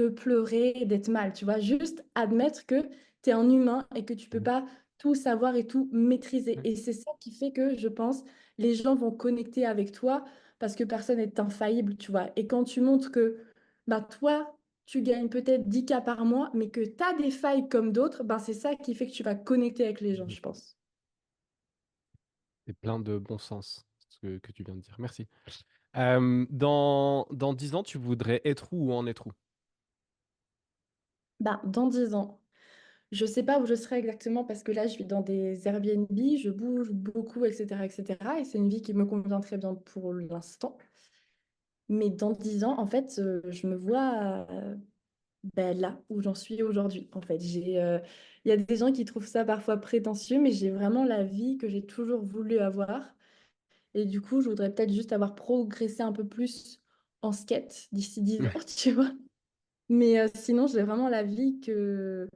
pleurer et d'être mal, tu vois. Juste admettre que tu es un humain et que tu peux Mhm. pas tout savoir et tout maîtriser. Ouais. Et c'est ça qui fait que, je pense, les gens vont connecter avec toi parce que personne n'est infaillible, tu vois. Et quand tu montres que, bah, toi, tu gagnes peut-être 10K par mois, mais que tu as des failles comme d'autres, bah, c'est ça qui fait que tu vas connecter avec les gens, Mhm. je pense. C'est plein de bon sens, ce que tu viens de dire. Merci. Dans 10 ans, tu voudrais être où ou en être où? Bah, dans 10 ans. Je sais pas où je serai exactement parce que là, je vis dans des Airbnb, je bouge beaucoup, etc., etc. Et cetera. Et c'est une vie qui me convient très bien pour l'instant. Mais dans 10 ans, en fait, je me vois ben, là où j'en suis aujourd'hui. En fait, il y a des gens qui trouvent ça parfois prétentieux, mais j'ai vraiment la vie que j'ai toujours voulu avoir. Et du coup, je voudrais peut-être juste avoir progressé un peu plus en skate d'ici 10 ans, tu vois. Mais sinon, j'ai vraiment la vie que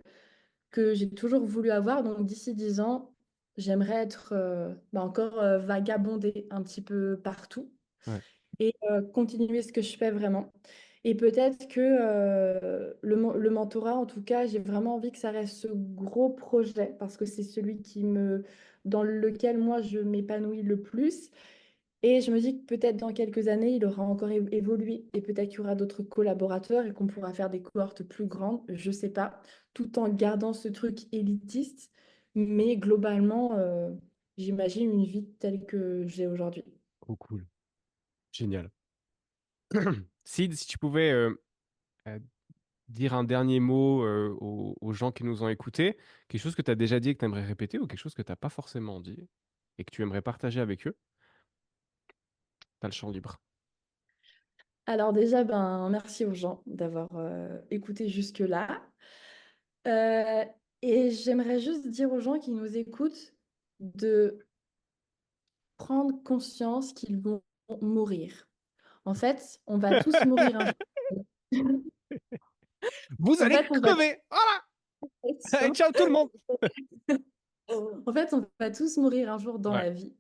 j'ai toujours voulu avoir. Donc d'ici 10 ans, j'aimerais être bah, encore vagabonder un petit peu partout Ouais. et continuer ce que je fais vraiment. Et peut-être que le mentorat, en tout cas, j'ai vraiment envie que ça reste ce gros projet parce que c'est celui dans lequel moi je m'épanouis le plus. Et je me dis que peut-être dans quelques années, il aura encore évolué et peut-être qu'il y aura d'autres collaborateurs et qu'on pourra faire des cohortes plus grandes, je sais pas, tout en gardant ce truc élitiste. Mais globalement, j'imagine une vie telle que j'ai aujourd'hui. Trop cool. Génial. Si tu pouvais euh, dire un dernier mot aux gens qui nous ont écoutés, quelque chose que tu as déjà dit et que tu aimerais répéter ou quelque chose que tu n'as pas forcément dit et que tu aimerais partager avec eux, tu as le champ libre. Alors déjà, ben, merci aux gens d'avoir écouté jusque-là. Euh, et j'aimerais juste dire aux gens qui nous écoutent de prendre conscience qu'ils vont mourir. En fait, on va tous mourir un jour. Vous En allez fait, on va crever! Voilà! Allez, tous ciao tout le monde! en fait, on va tous mourir un jour dans Ouais. la vie.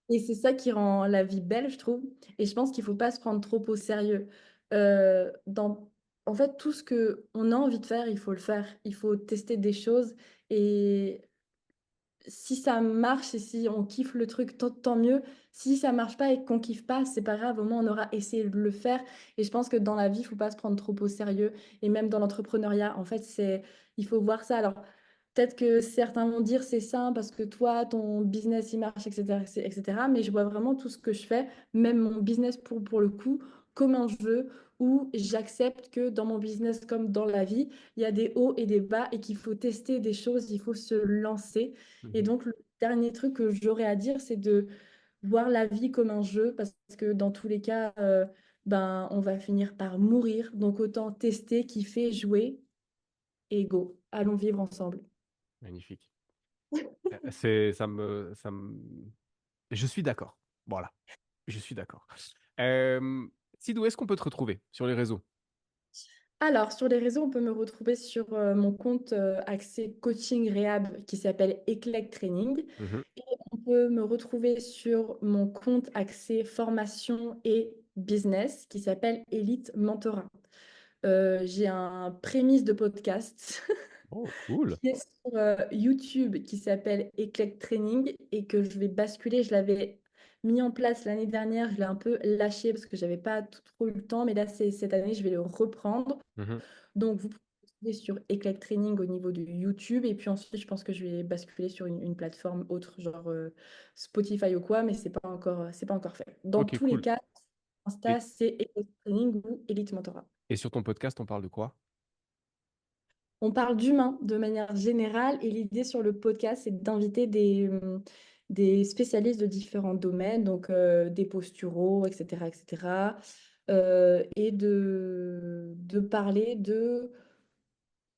Et c'est ça qui rend la vie belle, je trouve. Et je pense qu'il ne faut pas se prendre trop au sérieux. Dans en fait, tout ce qu'on a envie de faire, il faut le faire. Il faut tester des choses et si ça marche et si on kiffe le truc, tant mieux. Si ça marche pas et qu'on kiffe pas, c'est pas grave, au moins on aura essayé de le faire. Et je pense que dans la vie, il faut pas se prendre trop au sérieux. Et même dans l'entrepreneuriat, en fait, il faut voir ça. Alors, peut-être que certains vont dire c'est ça parce que toi, ton business, il marche, etc., etc. Mais je vois vraiment tout ce que je fais, même mon business pour le coup, comme un jeu où j'accepte que dans mon business comme dans la vie, il y a des hauts et des bas et qu'il faut tester des choses, il faut se lancer. Et Mhm. donc, le dernier truc que j'aurais à dire, c'est de voir la vie comme un jeu, parce que dans tous les cas, ben, on va finir par mourir. Donc, autant tester, kiffer, jouer, et go. Allons vivre ensemble. Magnifique. Ça me... Je suis d'accord. Voilà, je suis d'accord. Euh, Sid, où est-ce qu'on peut te retrouver sur les réseaux? Alors, sur les réseaux, on peut me retrouver sur mon compte accès coaching réhab qui s'appelle Eclec Training. Mhm. Et on peut me retrouver sur mon compte accès formation et business qui s'appelle Elite Mentorat. J'ai un prémisse de podcast Oh, cool. qui est sur YouTube qui s'appelle Eclect Training et que je vais basculer. Je l'avais mis en place l'année dernière, je l'ai un peu lâché parce que j'avais pas trop eu le temps, mais là, cette année, je vais le reprendre. Mhm. Donc, vous pouvez le trouver sur Eclect Training au niveau de YouTube et puis ensuite, je pense que je vais basculer sur une plateforme autre, genre Spotify ou quoi, mais c'est pas encore fait. Dans Ok, tous les cool. cas, Insta, Et, c'est Eclect Training ou Elite Mentorat. et sur ton podcast, on parle de quoi? On parle d'humain de manière générale et l'idée sur le podcast, c'est d'inviter des spécialistes de différents domaines, donc des posturaux, etc., etc., et de parler de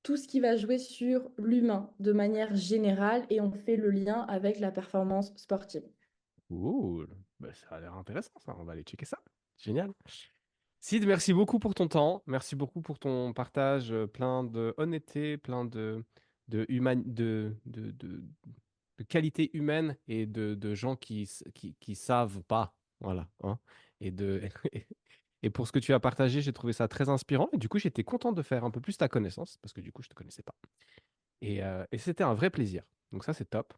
tout ce qui va jouer sur l'humain de manière générale et on fait le lien avec la performance sportive. Cool. Bah, ça a l'air intéressant, ça. On va aller checker ça. Génial. Sid, merci beaucoup pour ton temps. Merci beaucoup pour ton partage plein de honnêteté, plein de qualité humaine et de gens qui savent pas. Voilà, hein. Et, de, et pour ce que tu as partagé, j'ai trouvé ça très inspirant. Et du coup, j'étais content de faire un peu plus ta connaissance parce que du coup, je ne te connaissais pas. Et c'était un vrai plaisir. Donc ça, c'est top.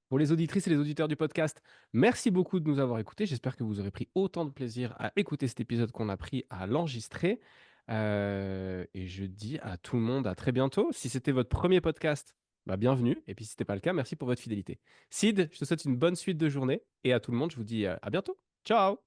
Pour les auditrices et les auditeurs du podcast, merci beaucoup de nous avoir écoutés. J'espère que vous aurez pris autant de plaisir à écouter cet épisode qu'on a pris à l'enregistrer. Et je dis à tout le monde à très bientôt. Si c'était votre premier podcast, bah bienvenue. Et puis si ce n'était pas le cas, merci pour votre fidélité. Sid, je te souhaite une bonne suite de journée. Et à tout le monde, je vous dis à bientôt. Ciao!